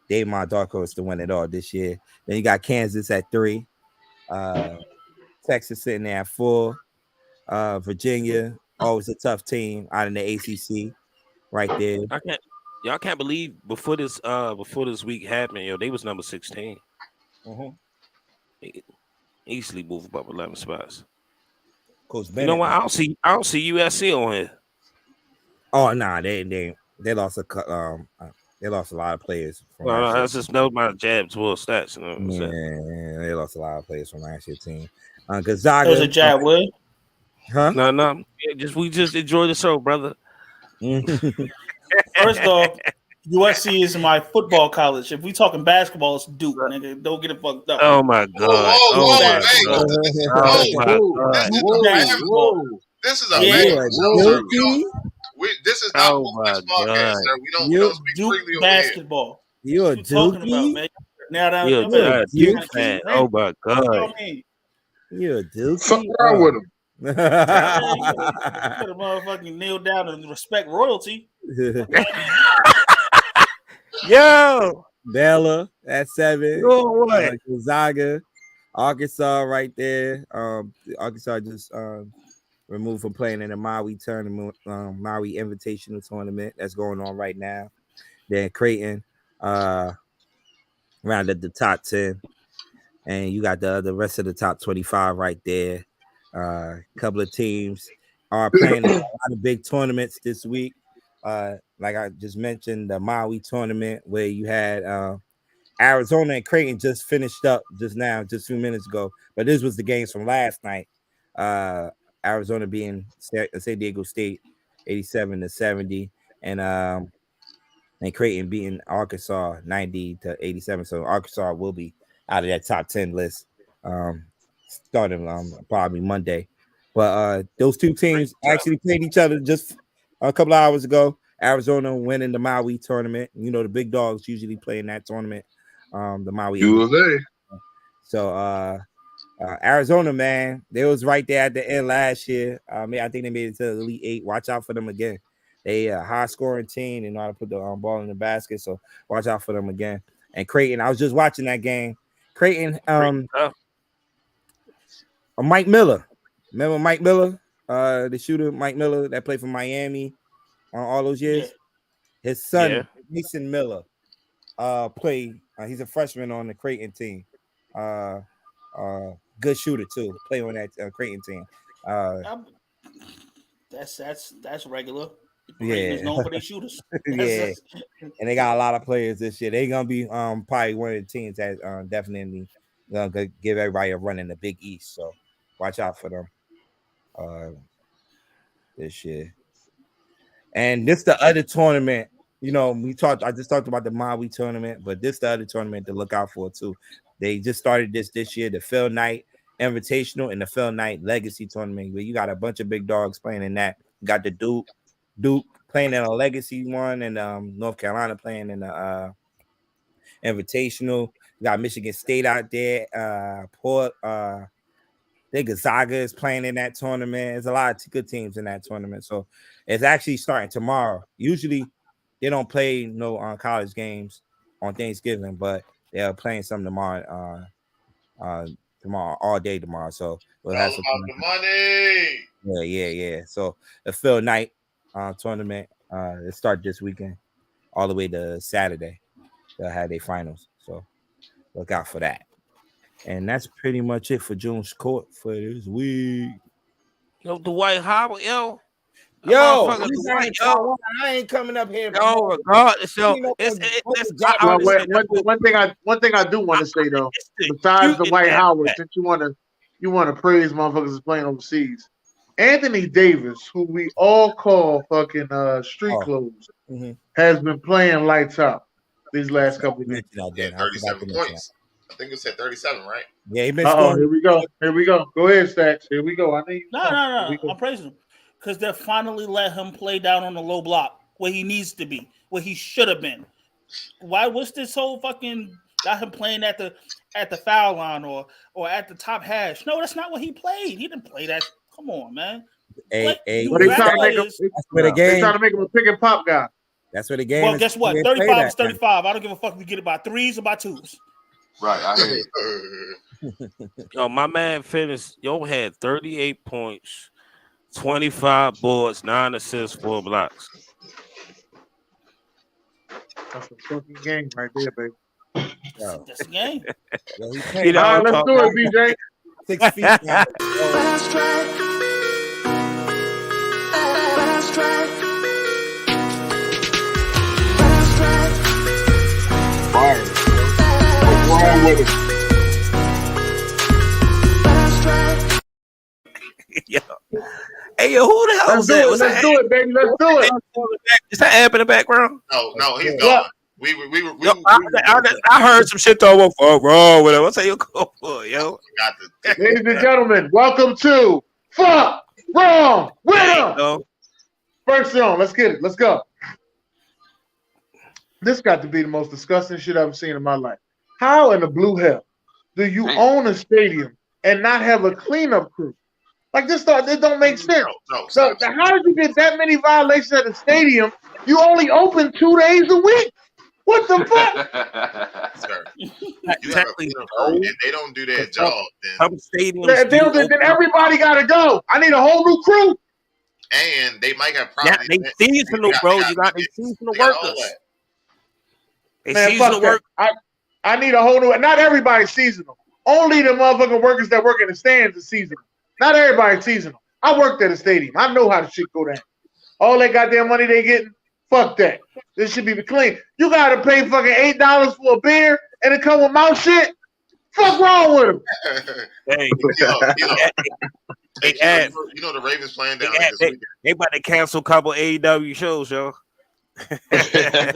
they my dark horse to win it all this year. Then you got Kansas at 3, Texas sitting there at 4, Virginia, always a tough team out in the ACC, right there. Y'all can't believe before this week happened, yo, they was number 16. Easily move up 11 spots. Coach Bennett, you know what? I don't see USC on here. Oh nah, they lost they lost a lot of players. Well, that's just know my jab towards stats. You know what I'm saying? They lost a lot of players from last year's team. Gonzaga. There's a jab wood. Huh? No. We just enjoy the show, brother. First off, USC is my football college. If we talking basketball, it's Duke, nigga. Don't get it fucked up. Oh my god! This is a this is not a podcast, sir. We don't speak freely over basketball. You're a Dookie. You're a Duke fan. Oh my god! You're a Dookie. Fuck wrong with him. You gotta motherfucking kneel down and respect royalty. Yo, Bella at 7. what? Gonzaga, Arkansas right there. Arkansas just removed from playing in the Maui tournament, Maui Invitational Tournament that's going on right now. Then Creighton rounded the top 10, and you got the rest of the top 25 right there. A couple of teams are playing a lot of big tournaments this week. Like I just mentioned, the Maui tournament where you had Arizona and Creighton just finished up just a few minutes ago. But this was the games from last night. Arizona being San Diego State 87-70, and Creighton beating Arkansas 90-87. So Arkansas will be out of that top 10 list starting probably Monday. But those two teams actually played each other just a couple of hours ago. Arizona winning the Maui tournament. You know, the big dogs usually play in that tournament. The Maui USA. So Arizona, man, they was right there at the end last year. I think they made it to the Elite 8. Watch out for them again. They a high scoring team. They know how to put the ball in the basket. So watch out for them again. And Creighton, I was just watching that game. Creighton, Mike Miller. Remember Mike Miller, the shooter, Mike Miller that played for Miami all those years? Yeah. His son, Mason Miller, played. He's a freshman on the Creighton team. Good shooter too. Play on that Creighton team. That's regular. Creighton is known for their shooters. Yeah, and they got a lot of players this year. They're gonna be probably one of the teams that definitely gonna give everybody a run in the Big East. So watch out for them this year. And this the other tournament. You know, I just talked about the Maui tournament, but this the other tournament to look out for too. They just started this year, the Phil Knight Invitational and the Phil Knight Legacy Tournament, where you got a bunch of big dogs playing in that. You got the Duke playing in a Legacy one, and North Carolina playing in the Invitational. You got Michigan State out there. Gonzaga is playing in that tournament. There's a lot of good teams in that tournament. So it's actually starting tomorrow. Usually they don't play no college games on Thanksgiving, but they're playing some tomorrow. Tomorrow, all day tomorrow. So we'll have some the money. Yeah. So the Phil Knight tournament it starts this weekend all the way to Saturday. They'll have their finals. So look out for that. And that's pretty much it for June's Court for this week. Yo, Dwight Howard, yo. I ain't coming up here. Regardless, one thing I do want to say though, besides the Dwight Howard, since you want to praise motherfuckers that's playing overseas, Anthony Davis, who we all call fucking street clothes, has been playing lights out these last couple of games. 37 points. I think it said 37, right? Yeah, he been scoring. Here we go. Go ahead, Stacks. Here we go. I need No. I'm praising him because they finally let him play down on the low block where he needs to be, where he should have been. Why was this whole fucking got him playing at the foul line or at the top hash? No, that's not what he played. He didn't play that. Come on, man. They trying to make him a pick and pop guy. That's where the game. Well, guess what? 35 is 35. I don't give a fuck if you get it by threes or by twos. Right, I hear you. Yo, my man finished. Had 38 points, 25 boards, 9 assists, 4 blocks. That's a fucking game right there, baby. That's a game. Let's do it, BJ. 6 feet. Fire. What's wrong with it? Hey, yo, who the hell was that? Let's do it, baby. Let's do it. Is that Amp in the background? No, he's gone. I heard some shit though. Fuk Wrong Wit Em. What's that you go for, yo? Ladies and gentlemen, welcome to Fuk Wrong Wit Em. First song, let's get it. Let's go. This got to be the most disgusting shit I've ever seen in my life. How in the blue hell do you own a stadium and not have a cleanup crew? Like this stuff, it don't make sense. No, so how did you get that many violations at the stadium? You only open 2 days a week. What the fuck? Sir, you have a cleanup crew, and they don't do their job. Some stadiums then everybody gotta go. I need a whole new crew. And they might have property. Yeah, they seasonal, bro. You got the seasonal workers. They seasonal work. I need a whole new. Not everybody's seasonal. Only the motherfucking workers that work in the stands are seasonal. Not everybody's seasonal. I worked at a stadium. I know how the shit go down. All that goddamn money they getting, fuck that. This should be clean. You gotta pay fucking $8 for a beer and it come with mouth shit. Fuck wrong with them? Hey, you know the Ravens playing down there this weekend. They about to cancel a couple AEW shows, yo. They ain't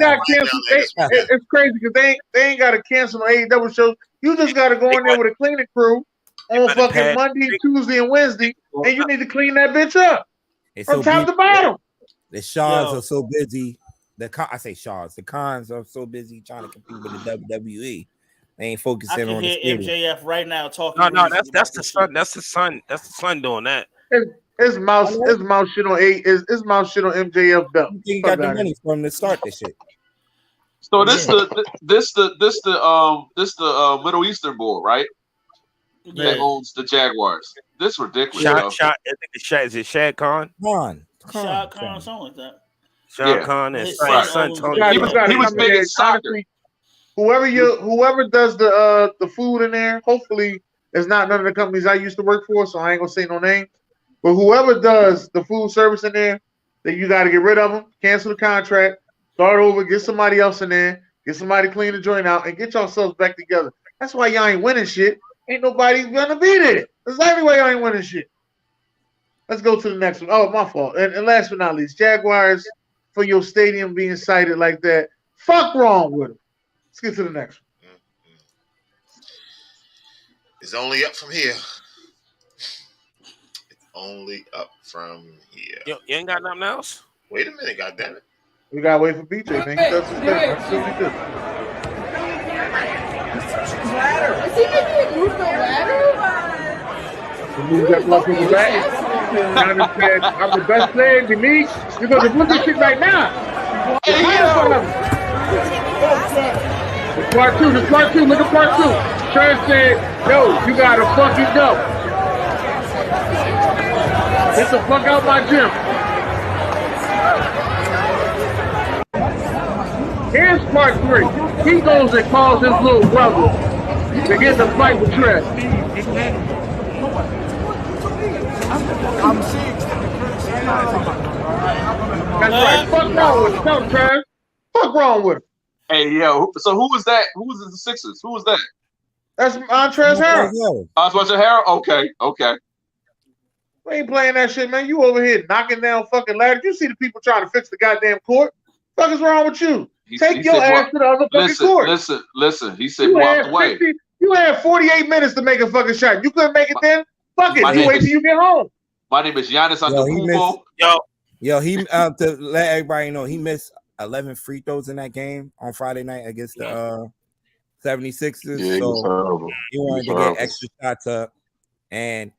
got canceled. It's crazy because they ain't got to cancel AEW shows. You just got to go in there with a cleaning crew on fucking Monday, Tuesday, and Wednesday, and you need to clean that bitch up from top to bottom. The Shaws are so busy. I say Shaws. The Cons are so busy trying to compete with the WWE. They ain't focusing on the stadium. MJF right now talking. No, that's the son. That's the son. That's the son doing that. His mouth shit on his mouth shit on MJF belt. He got the money from to start this shit. So this the Middle Eastern bull, right? Yeah. That owns the Jaguars. This ridiculous. Is it Shad Khan? Shad Khan, something like that. Shad Khan and son Tony. He was making soccer. Whoever does the food in there, hopefully it's not none of the companies I used to work for, so I ain't gonna say no names. But whoever does the food service in there, then you got to get rid of them, cancel the contract, start over, get somebody else in there, get somebody clean the joint out, and get yourselves back together. That's why y'all ain't winning shit. Ain't nobody gonna be there. That's exactly why y'all ain't winning shit. Let's go to the next one. Oh, my fault. And last but not least, Jaguars for your stadium being cited like that. Fuck wrong with them. Let's get to the next one. It's only up from here. Only up from here. You ain't got nothing else? Wait a minute, goddammit. We gotta wait for BJ, man. He does his thing. Let's see what he does. Is he making a move the ladder? He moves that block from the back. I'm the best player in the league. You're gonna look at shit right now. Part two. Look at part two. Trent said, yo, you gotta fucking go. Get the fuck out my gym. Here's part 3. He goes and calls his little brother to get in a fight with Trev. That's right. Fuck wrong with him. Tell him, Trev. Fuck wrong with him. Hey, yo. So who was that? Who was the Sixers? Who was that? That's Montrezl Harrell. Montrezl Harrell? Okay. We ain't playing that shit, man. You over here knocking down fucking ladders. You see the people trying to fix the goddamn court. What is wrong with you? Take your ass to the other fucking court. Listen. He said walk away. You had 48 minutes to make a fucking shot. You couldn't make it then? Fuck it. You wait till you get home. My name is Giannis Antetokounmpo. Yo, he to let everybody know, he missed 11 free throws in that game on Friday night against the 76ers. Yeah, so he wanted to get extra shots up. And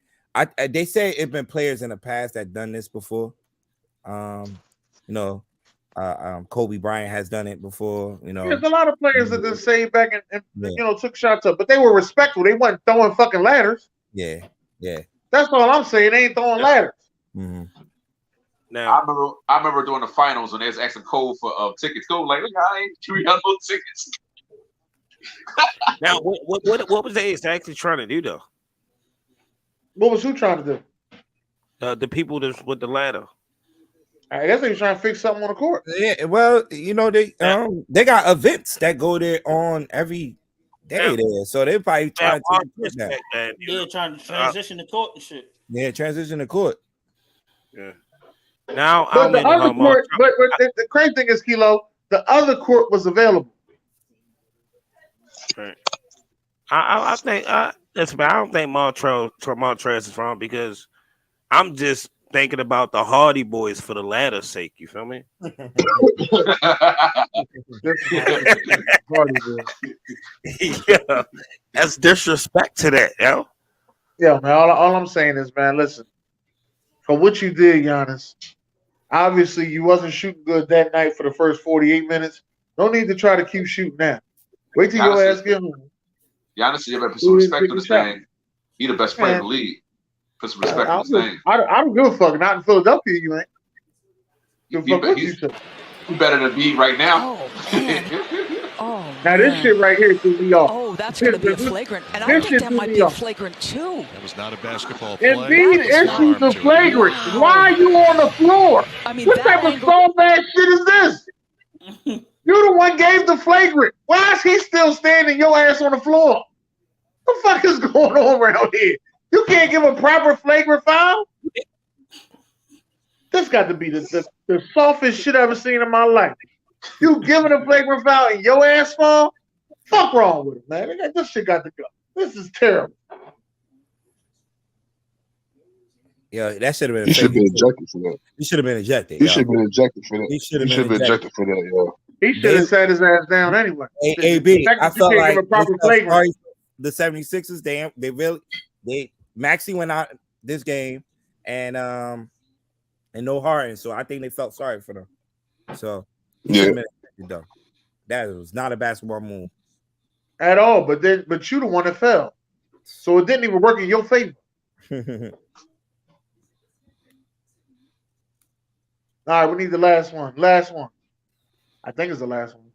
they say it's been players in the past that done this before. Kobe Bryant has done it before. There's a lot of players that just say back and took shots up, but they were respectful. They wasn't throwing fucking ladders. Yeah. That's all I'm saying. They ain't throwing ladders. Mm-hmm. Now I remember during the finals when they was asking Cole for tickets. Cole like, look, I ain't you got no tickets. Now, what was they actually trying to do though? What was who trying to do? The people that's with the ladder. I guess they were trying to fix something on the court. Yeah, well, they got events that go there on every day there, so they probably trying to trying to transition the court and shit. Yeah, transition the court. Yeah. Now, but the other court, but the crazy thing is, Kilo, the other court was available. Right. I think I don't think Montrezl is wrong because I'm just thinking about the Hardy Boys for the ladder's sake. You feel me? Yeah, that's disrespect to that, yo. Yeah, man. All I'm saying is, man, listen. For what you did, Giannis, obviously you wasn't shooting good that night for the first 48 minutes. No need to try to keep shooting now. Wait till your ass get home. Giannis, you better put some respect on his name. He the best player in the league. Put some respect on his name. I don't give a fuck. Not in Philadelphia, you ain't. He's better than B right now. Now this shit right here threw me off. Oh, that's going to be a flagrant. And I think that might be a flagrant too. That was not a basketball play. Embiid issues the flagrant. Why are you on the floor? I mean, what type of soft ass shit is this? You the one gave the flagrant. Why is he still standing your ass on the floor? What the fuck is going on around here? You can't give a proper flagrant foul? This got to be the softest shit I've ever seen in my life. You giving a flagrant foul and your ass fall? Fuck wrong with it, man. This shit got to go. This is terrible. Yeah, that should have been. He should be ejected for that. He should have been ejected. He should have been ejected for that. He should have been ejected for that, yo. He should have sat his ass down anyway. AB, I felt like the 76ers, Maxey went out this game and no Harden, so I think they felt sorry for them. So that was not a basketball move at all. But you the one that fell, so it didn't even work in your favor. All right, we need the last one. I think it's the last one.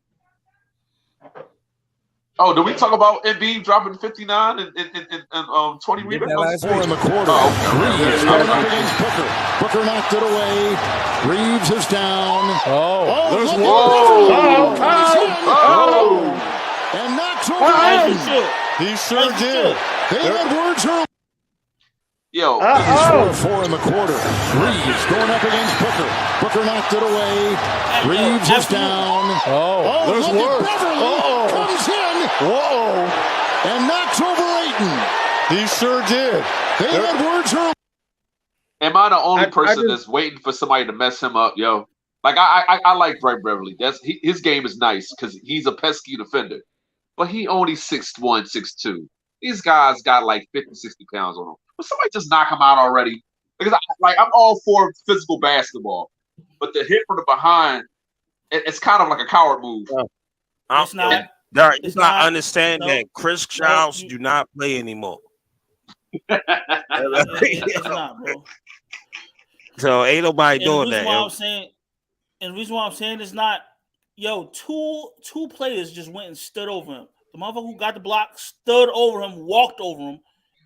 Oh, did we talk about Embiid dropping 59 and 20 rebounds? 4 in the quarter. Reeves going up against Booker. Booker knocked it away. Reeves is down. There's one. And knocks over. He sure did. Edwards. Yo, he's 4 in the quarter. Reeves going up against Booker. Booker knocked it away. Reeves is down. There's word. Beverly comes in. And knocks over Ayton. He sure did. Edwards. Am I the only person that's waiting for somebody to mess him up, yo? Like I like Brett Beverly. His game is nice because he's a pesky defender, but he only 6'1", 6'2". These guys got like 50, 60 pounds on them. But somebody just knock him out already. Because I'm all for physical basketball, but the hit from the behind, it's kind of like a coward move. It's not. Derek, you not understand that Chris Childs do not play anymore. It's not, bro. So ain't nobody doing that. And the reason why I'm saying is not, two players just went and stood over him. The motherfucker who got the block stood over him, walked over him,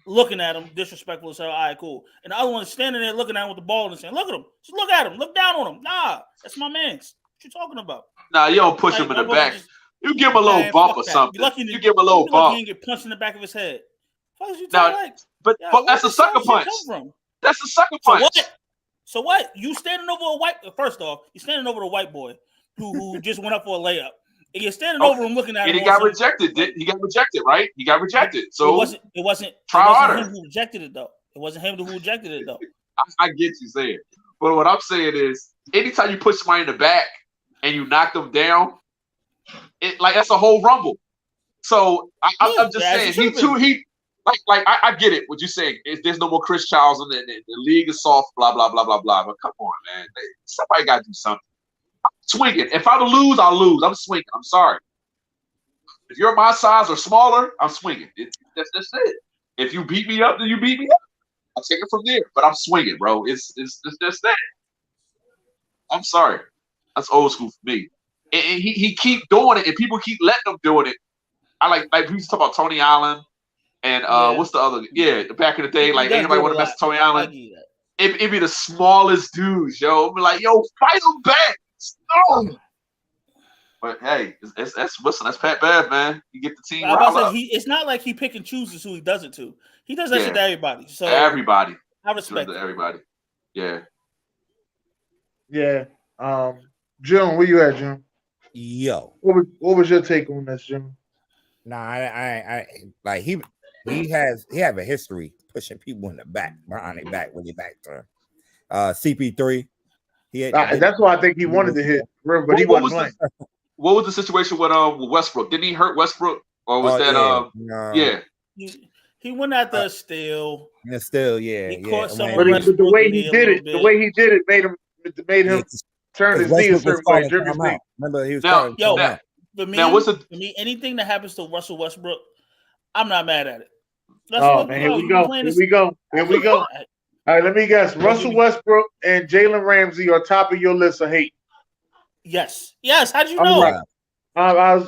looking at him, disrespectful, said, all right, cool. And the other one is standing there looking at him with the ball and saying, look at him. Just look at him. Look down on him. Nah, that's my man's. What you talking about? Nah, you don't push him in the back. You give him a little bump or something. You give him a little bump. He get punched in the back of his head. What you but that's a sucker punch. That's a sucker punch. So what? You standing over a white? First off, you're standing over a white boy who just went up for a layup. And you're standing over him looking at him. And he got rejected. He got rejected, right? He got rejected. So it wasn't him who rejected it though. It wasn't him who rejected it though. I get you saying, but what I'm saying is, anytime you push somebody in the back and you knock them down, that's a whole rumble. So I'm just saying I get it. What you're saying is there's no more Chris Childs and the league is soft, blah blah blah blah blah. But come on, man, somebody got to do something. I'm swinging. If I lose, I'll lose. I'm swinging. I'm sorry. If you're my size or smaller, I'm swinging. That's it. If you beat me up, then you beat me up. I'll take it from there. But I'm swinging, bro. It's just that. I'm sorry. That's old school for me. And he keep doing it, and people keep letting him doing it. I like we used to talk about Tony Allen and what's the other? Yeah, back in the day, like anybody want to mess with Tony Allen? It'd be the smallest dudes, yo. Be like, yo, fight him back. No. But hey, that's Pat Bev, man. You get the team. It's not like he pick and chooses who he does it to. He does that shit to everybody. So everybody. I respect everybody. Yeah. Yeah. Jim, where you at, Jim? Yo. What was your take on this, Jim? Nah, I like he have a history pushing people in the back, behind their back when they back turn. CP3. That's why I think he wanted to hit, but he wasn't playing. What was the situation with Westbrook? Didn't he hurt Westbrook, or was that? No. Yeah. He went at the steal. Yeah, still, yeah. He caught someone. But the way he did it, made him turn his knee a certain way. Remember, he was calling out. For me, anything that happens to Russell Westbrook, I'm not mad at it. Here we go. All right, let me guess. Russell Westbrook and Jalen Ramsey are top of your list of hate. Yes. How'd you know? Right. I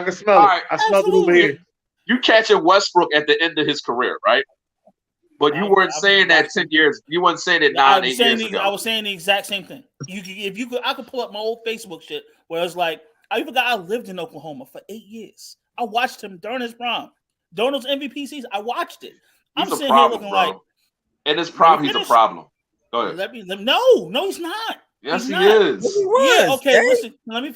can smell it. I smelled it over here. You catching Westbrook at the end of his career, right? But you weren't saying that 10 years. You weren't saying it 8 years ago. I was saying the exact same thing. I could pull up my old Facebook shit where it's like, I forgot I lived in Oklahoma for 8 years. I watched him during his prime. During those MVP seasons, I watched it. I'm sitting here looking like, and it's probably he's a problem. Go ahead. No, he's not. Yes, he is. Yeah, okay. Listen, let me.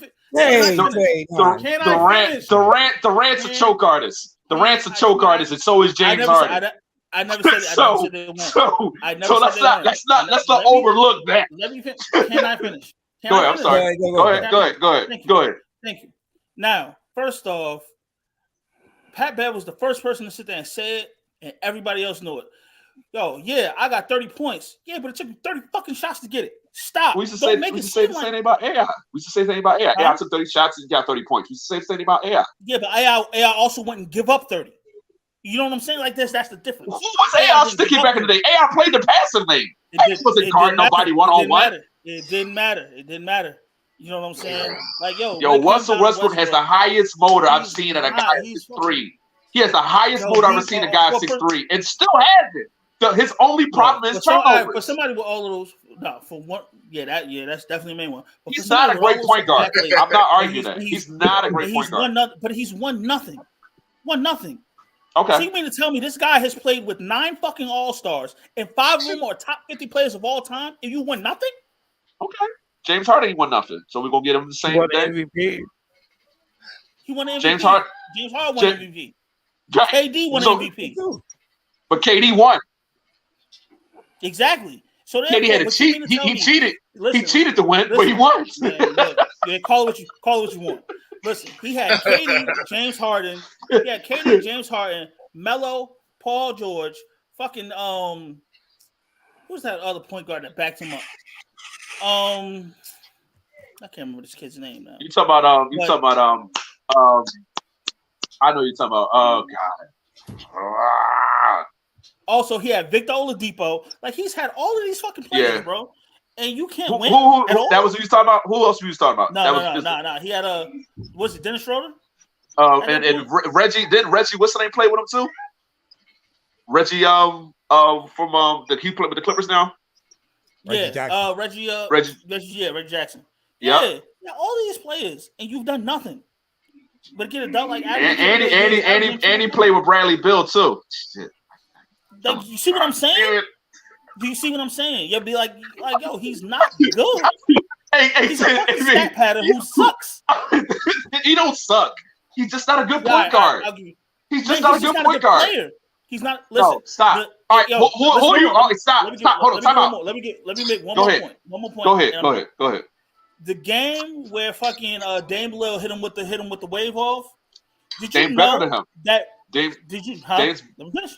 Durant's a choke artist. Durant's a choke artist, and so is James Harden. I never said it. Let's not overlook that. Let me finish. Can I finish? Go ahead. I'm sorry. Go ahead. Thank you. Now, first off, Pat Bev was the first person to sit there and say it, and everybody else knew it. Yo, yeah, I got 30 points. Yeah, but it took 30 fucking shots to get it. Stop. We used to say the same thing about AI. We used to say the same about AI. AI took 30 shots and got 30 points. We used to say the same thing about AI. Yeah, but AI also wouldn't give up 30. You know what I'm saying? Like this, that's the difference. Who was AI sticking back in the day? AI played the passive lane. It wasn't guarding nobody one-on-one. It didn't matter. You know what I'm saying? Like, yo, Russell Westbrook has the highest motor I've seen at a guy at 6'3". He has the highest motor I've ever seen a guy at 6'3", and still has it. His only problem is turnovers. For somebody with all of those, that's definitely the main one. But he's not a great point guard. I'm not arguing that. He's not a great point guard. But he's won nothing. Okay. So you mean to tell me this guy has played with 9 fucking All-Stars and 5 of them are top 50 players of all time, and you won nothing? Okay. James Harden won nothing, so we're gonna get him the same day. MVP. He won MVP. James Harden won MVP. KD won MVP. But KD won. Exactly. So KD had to cheat. He cheated. He cheated to win, but he won. Yeah, call it what you want. Listen, he had KD, James Harden. He had KD, James Harden, Melo, Paul George, fucking who's that other point guard that backed him up? I can't remember this kid's name now. You talking about I know you're talking about. Oh God. Also, he had Victor Oladipo. Like, he's had all of these fuking players, bro. And you can't win. That was who you was talking about? Who else were you talking about? No. He had was it Dennis Schroeder? And Reggie, what's the name, play with him too? Reggie, from he played with the Clippers now? Reggie Jackson. Yeah, all these players, and you've done nothing. But get it done like and he played with Bradley Beal too. Shit. Like, you see what I'm saying? Do you see what I'm saying? You'll be like, yo, he's not good. He's a fucking stat pattern who sucks. He don't suck. He's just not a good point guard. He's just not a good point guard. He's not. Listen. No, stop. All right, who are you? Stop. Hold on. Time out. Let me make one more point. One more point. Go ahead. The game where fucking Dame Lillard hit him with the wave off. Did you know better than him?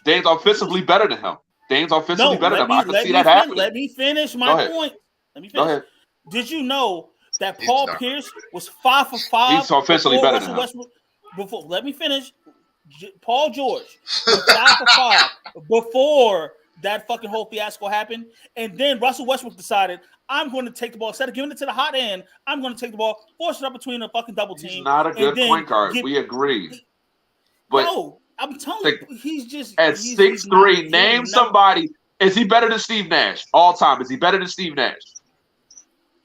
Dame's offensively better than him. Dame's offensively better than him. I can see that happening. Let me finish my point. Go ahead. Did you know that Paul Pierce was 5 for 5? He's offensively better than him. Let me finish. Paul George was 5 for 5 before that fucking whole fiasco happened. And then Russell Westbrook decided, I'm going to take the ball. Instead of giving it to the hot end, I'm going to take the ball, force it up between a fucking double team. He's not a good point guard. We agree. But no, I'm telling you, he's just at 6'3". Name somebody. Is he better than Steve Nash all time? Is he better than Steve Nash?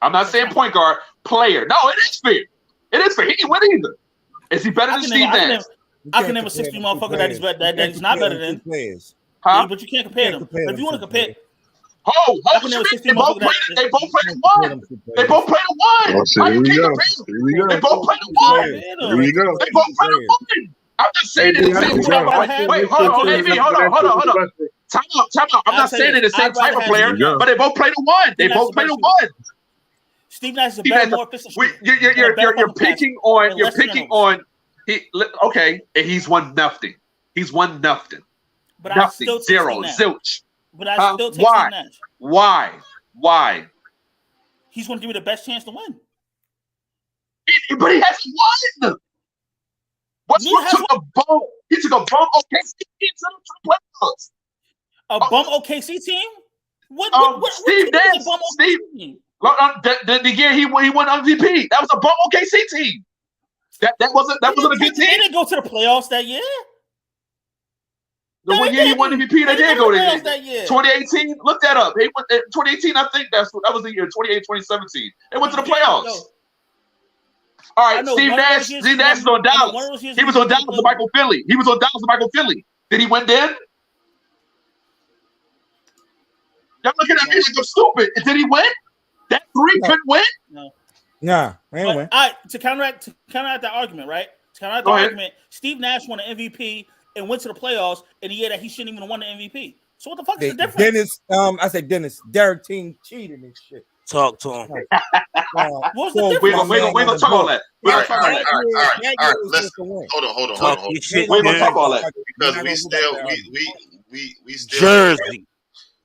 I'm not saying point guard, player. No, it is fair. It is fair. He didn't win either. Is he better than Steve Nash? I can name a 60 motherfucker that he's not better than. Huh? But you can't compare them. If you want to compare. They both played a one. They both played a one. Here we go. They both played a one. Here we go. They both played a one. I'm just saying it the same type of player. Wait, hold on. Time out. I'm not saying it the same type of player, but they both played a one. They both played a one. Steve Nash is a better, more efficient. You're picking on. Okay, and he's won nothing. But I still take zero, Nash. zilch. But I still take Why? Nash. Why? He's going to give me the best chance to win. But he hasn't won. Westbrook took a bump. He took a bump. Okay, playoffs. A bum OKC team? What Steve Nash. Steve. The year he won MVP. That was a bum OKC team. That wasn't a good team. They didn't go to the playoffs that year. The one year he won MVP, they did go there. 2018, look that up. They went 2018. I think that was the year. 2017. They went to the playoffs. All right, Steve Nash. Steve Nash is on Dallas. He was on Dallas with Michael Philly. Did he win then? Y'all looking at me like I'm stupid. Did he win? That three couldn't win? No. Nah, anyway. All right, to counteract that argument, right? To counteract the argument, Steve Nash won an MVP and went to the playoffs in the year that he shouldn't even have won the MVP. So what the fuck is the difference? Dennis, Derek team cheating and shit. Talk to him. What's the difference? We're gonna talk all that. All right. Listen, hold on. We're gonna talk all that because we still Jersey.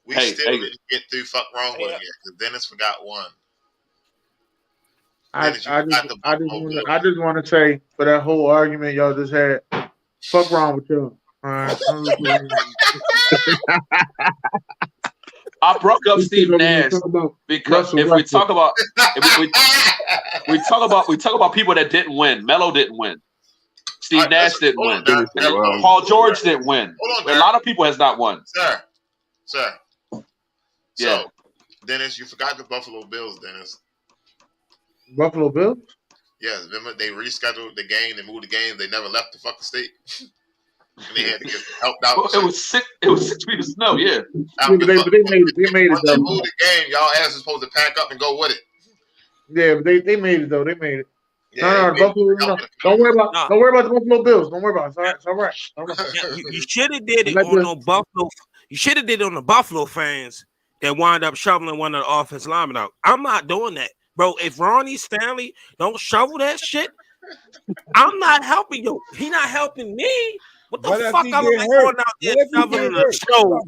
We still didn't get through Fuk Wrong Wit Em yet because Dennis forgot one. I just want to say for that whole argument y'all just had, fuck wrong with you. All right. I broke up Steve Nash because if we talk about people that didn't win, Melo didn't win. Steve Nash didn't win. Paul George didn't win. A lot of people has not won. Sir. Yeah. So, Dennis, you forgot the Buffalo Bills, Dennis. Buffalo Bills? Yes, remember they rescheduled the game, they moved the game, they never left the fucking state. And they had to get helped out. It was 6 feet of snow, yeah. But they made it. They made it. They moved the game, y'all ass is supposed to pack up and go with it. Yeah, but they made it though. They made it. Yeah, no, Buffalo. No. Don't worry about the Buffalo Bills. Don't worry about it. It's all right. You should have did it on the Buffalo. You should have did it on the Buffalo fans that wind up shoveling one of the offensive linemen out. I'm not doing that, bro. If Ronnie Stanley don't shovel that shit, I'm not helping you. He not helping me. What the fuck? I'm going out there shoveling the show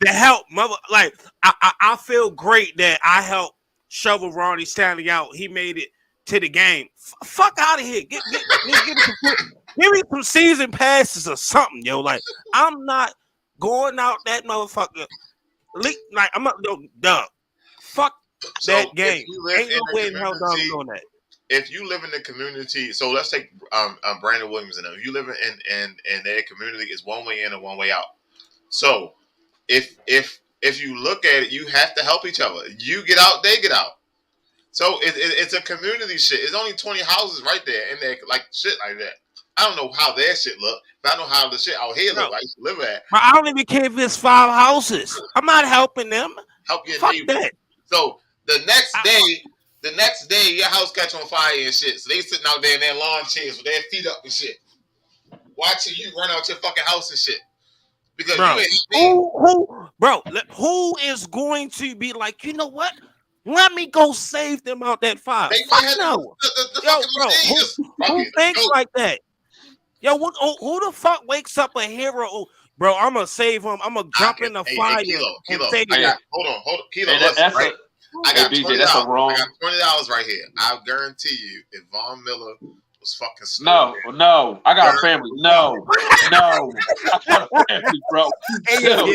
to help, mother. Like I feel great that I helped shovel Ronnie Stanley out. He made it to the game. Fuck out of here. Give me some season passes or something, yo. Like I'm not going out that motherfucker. Like I'm not dog. Fuck that game. Ain't no way in hell I'm doing that. If you live in the community, so let's take Brandon Williams and them. If you live in their community, it's one way in and one way out. So if you look at it, you have to help each other. You get out, they get out. So it's a community shit. It's only 20 houses right there, and they like shit like that. I don't know how their shit look, but I know how the shit out here look. I used to live at. I don't even care if it's 5 houses. I'm not helping them. Help your Fuck neighbor. that. So the next day, your house catch on fire and shit. So they sitting out there in their lawn chairs with their feet up and shit, watching you run out your fucking house and shit. Because bro, you ain't who is going to be like, you know what? Let me go save them out that fire. Fuck no. Yo, bro, who thinks like that? Yo, who the fuck wakes up a hero? Bro, I'm gonna save him. I'm gonna jump in the fire. Kilo. Hold on. Kilo, right? I got $20. That's a wrong. I got $20 right here. I guarantee you, if Von Miller was fucking slow. No. I got a family. No. I got a family, bro. Chill.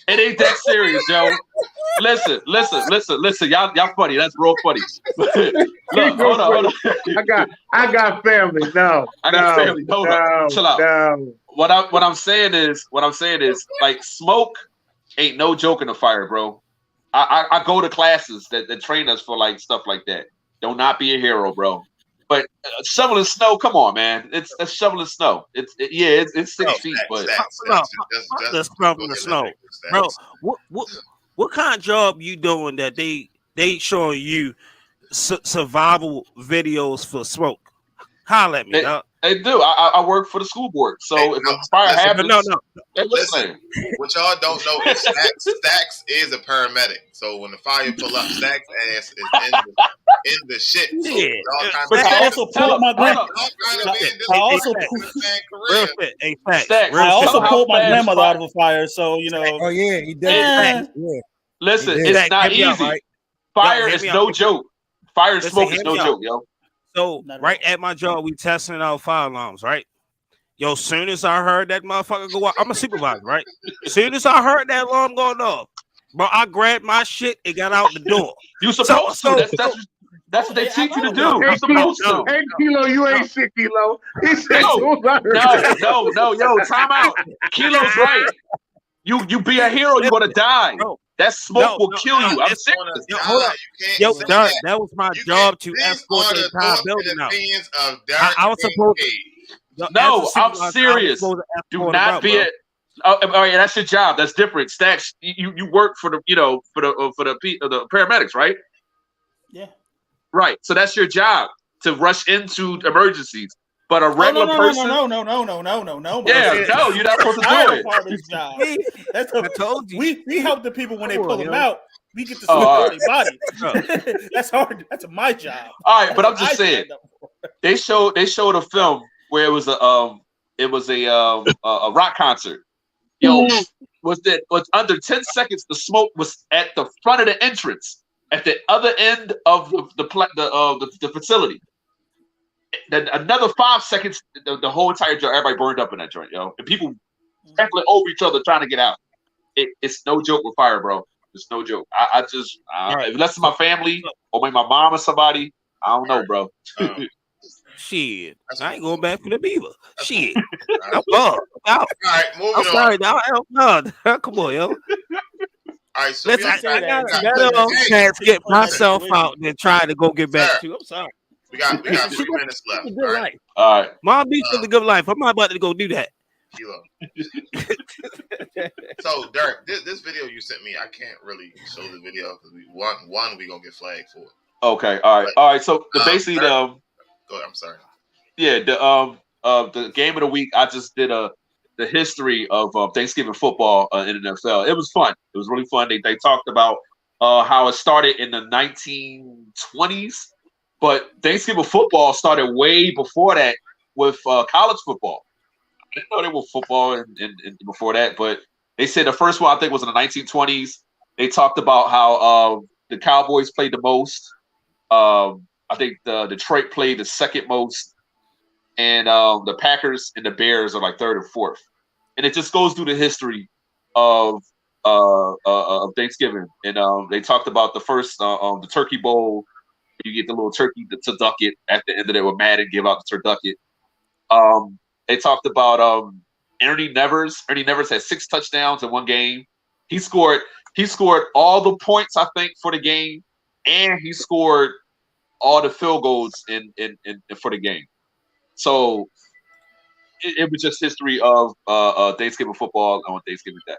It ain't that serious, yo. Listen. Y'all funny. That's real funny. Look, hold on. I got family. No. I got family. Hold on. Chill out. No. What I'm saying is, like, smoke ain't no joke in the fire, bro. I go to classes that train us for like stuff like that. Do not be a hero, bro. But shoveling snow, come on, man. It's shoveling snow. It's 6 feet, but that's shoveling the snow, bro. What kind of job you doing that they showing you survival videos for smoke? Holler at me, dog. They do. I work for the school board, so if a fire happens, listen. What y'all don't know is Stacks is a paramedic. So when the fire pull up, Stacks' ass is in the shit. So I also pulled my grandmother out of a fire. So you know. Oh yeah, he did. Listen, it's not easy. Right? Fire is no joke. Fire and smoke is no joke, yo. So right at my job, we testing out fire alarms, right? Yo, soon as I heard that motherfucker go off, I'm a supervisor, right? Soon as I heard that alarm going off, bro, I grabbed my shit and got out the door. You supposed to. That's what they teach you to do. You're supposed to. Hey, Kilo, you ain't sick, Kilo. He said, no, yo, time out. Kilo's right. You be a hero, you're gonna die. That smoke will kill you. I'm serious. Yo, that was my job to escort the entire building out. I was supposed to. No, I'm serious. Do not be it. All right, that's your job. That's different. Stacks, you work for the for the paramedics, right? Yeah. Right. So that's your job to rush into emergencies. But a regular person, no. Yeah, no, you're not supposed to do it. Part of his job. That's what I told you. We help the people when they pull them out. We get to see their body. That's hard. That's my job. All right, but I'm just saying. They showed a film where it was a rock concert. Yo, was under 10 seconds the smoke was at the front of the entrance, at the other end of the facility. Then another 5 seconds, the whole entire joint, everybody burned up in that joint, yo. And people trampling over each other trying to get out. It's no joke with fire, bro. It's no joke. Unless it's my family or maybe my mom or somebody, I don't know, bro. Shit, I ain't going back for the Beaver. Shit, I'm out. All right, moving on. Sorry, no. Come on, yo. All right, so listen, I gotta get myself out and try to go get back to. I'm sorry. We got 3 minutes left. All right. Mom Beach is a good life. I'm not about to go do that. Kilo. So, Derek, this video you sent me, I can't really show the video because we're gonna get flagged for it. Okay. All right. So basically, go ahead, I'm sorry. Yeah, the game of the week. I just did the history of Thanksgiving football in the NFL. It was fun. It was really fun. They talked about how it started in the 1920s. But Thanksgiving football started way before that with college football. I didn't know there was football and before that, but they said the first one I think was in the 1920s. They talked about how the Cowboys played the most. I think the Detroit played the second most, and the Packers and the Bears are like third or fourth. And it just goes through the history of Thanksgiving. And they talked about the first the Turkey Bowl. You get the little turkey to duck it at the end of it with Madden give out the turducket. They talked about Ernie Nevers. Ernie Nevers had 6 touchdowns in one game. He scored all the points, I think, for the game, and he scored all the field goals in for the game. So it was just history of Thanksgiving football on Thanksgiving Day.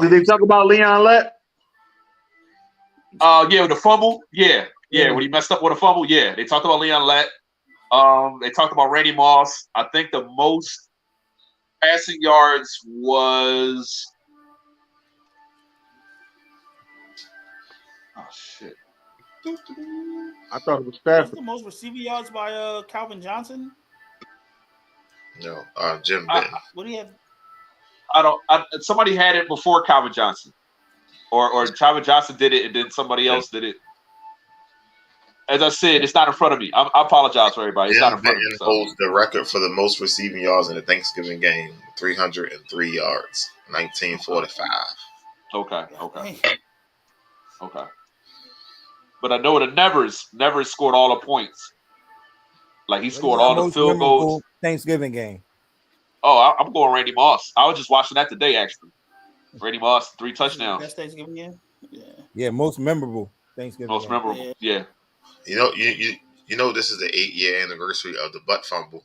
Did they talk about Leon Lett? Yeah, the fumble. Yeah, when he messed up with a fumble. Yeah, they talked about Leon Lett. They talked about Randy Moss. I think the most passing yards was. Oh shit! I thought it was Stafford. The most receiving yards by Calvin Johnson. No, Jim Benton. What do you have? Somebody had it before Calvin Johnson. Or Calvin Johnson did it, and then somebody else did it. As I said, it's not in front of me. I apologize for everybody. It's not in front of me. Holds the record for the most receiving yards in a Thanksgiving game, 303 yards, 1945. Okay. But I know the Nevers scored all the points. Like he scored all the field goals. Thanksgiving game. Oh, I'm going Randy Moss. I was just watching that today, actually. Randy Moss, 3 touchdowns. Best Thanksgiving game? Yeah, most memorable Thanksgiving. Most memorable, yeah. You know, this is the 8-year anniversary of the butt fumble.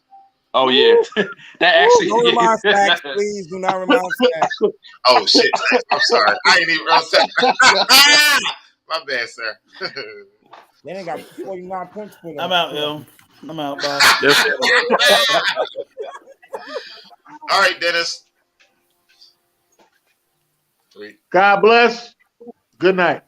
Oh yeah, that actually. Don't remind Stacks, please. Do not remind Stacks. Oh shit! I'm sorry. I ain't even. My bad, sir. Then they got 49 points for them. I'm out, yo. I'm out, bro. All right, Dennis. God bless. Good night.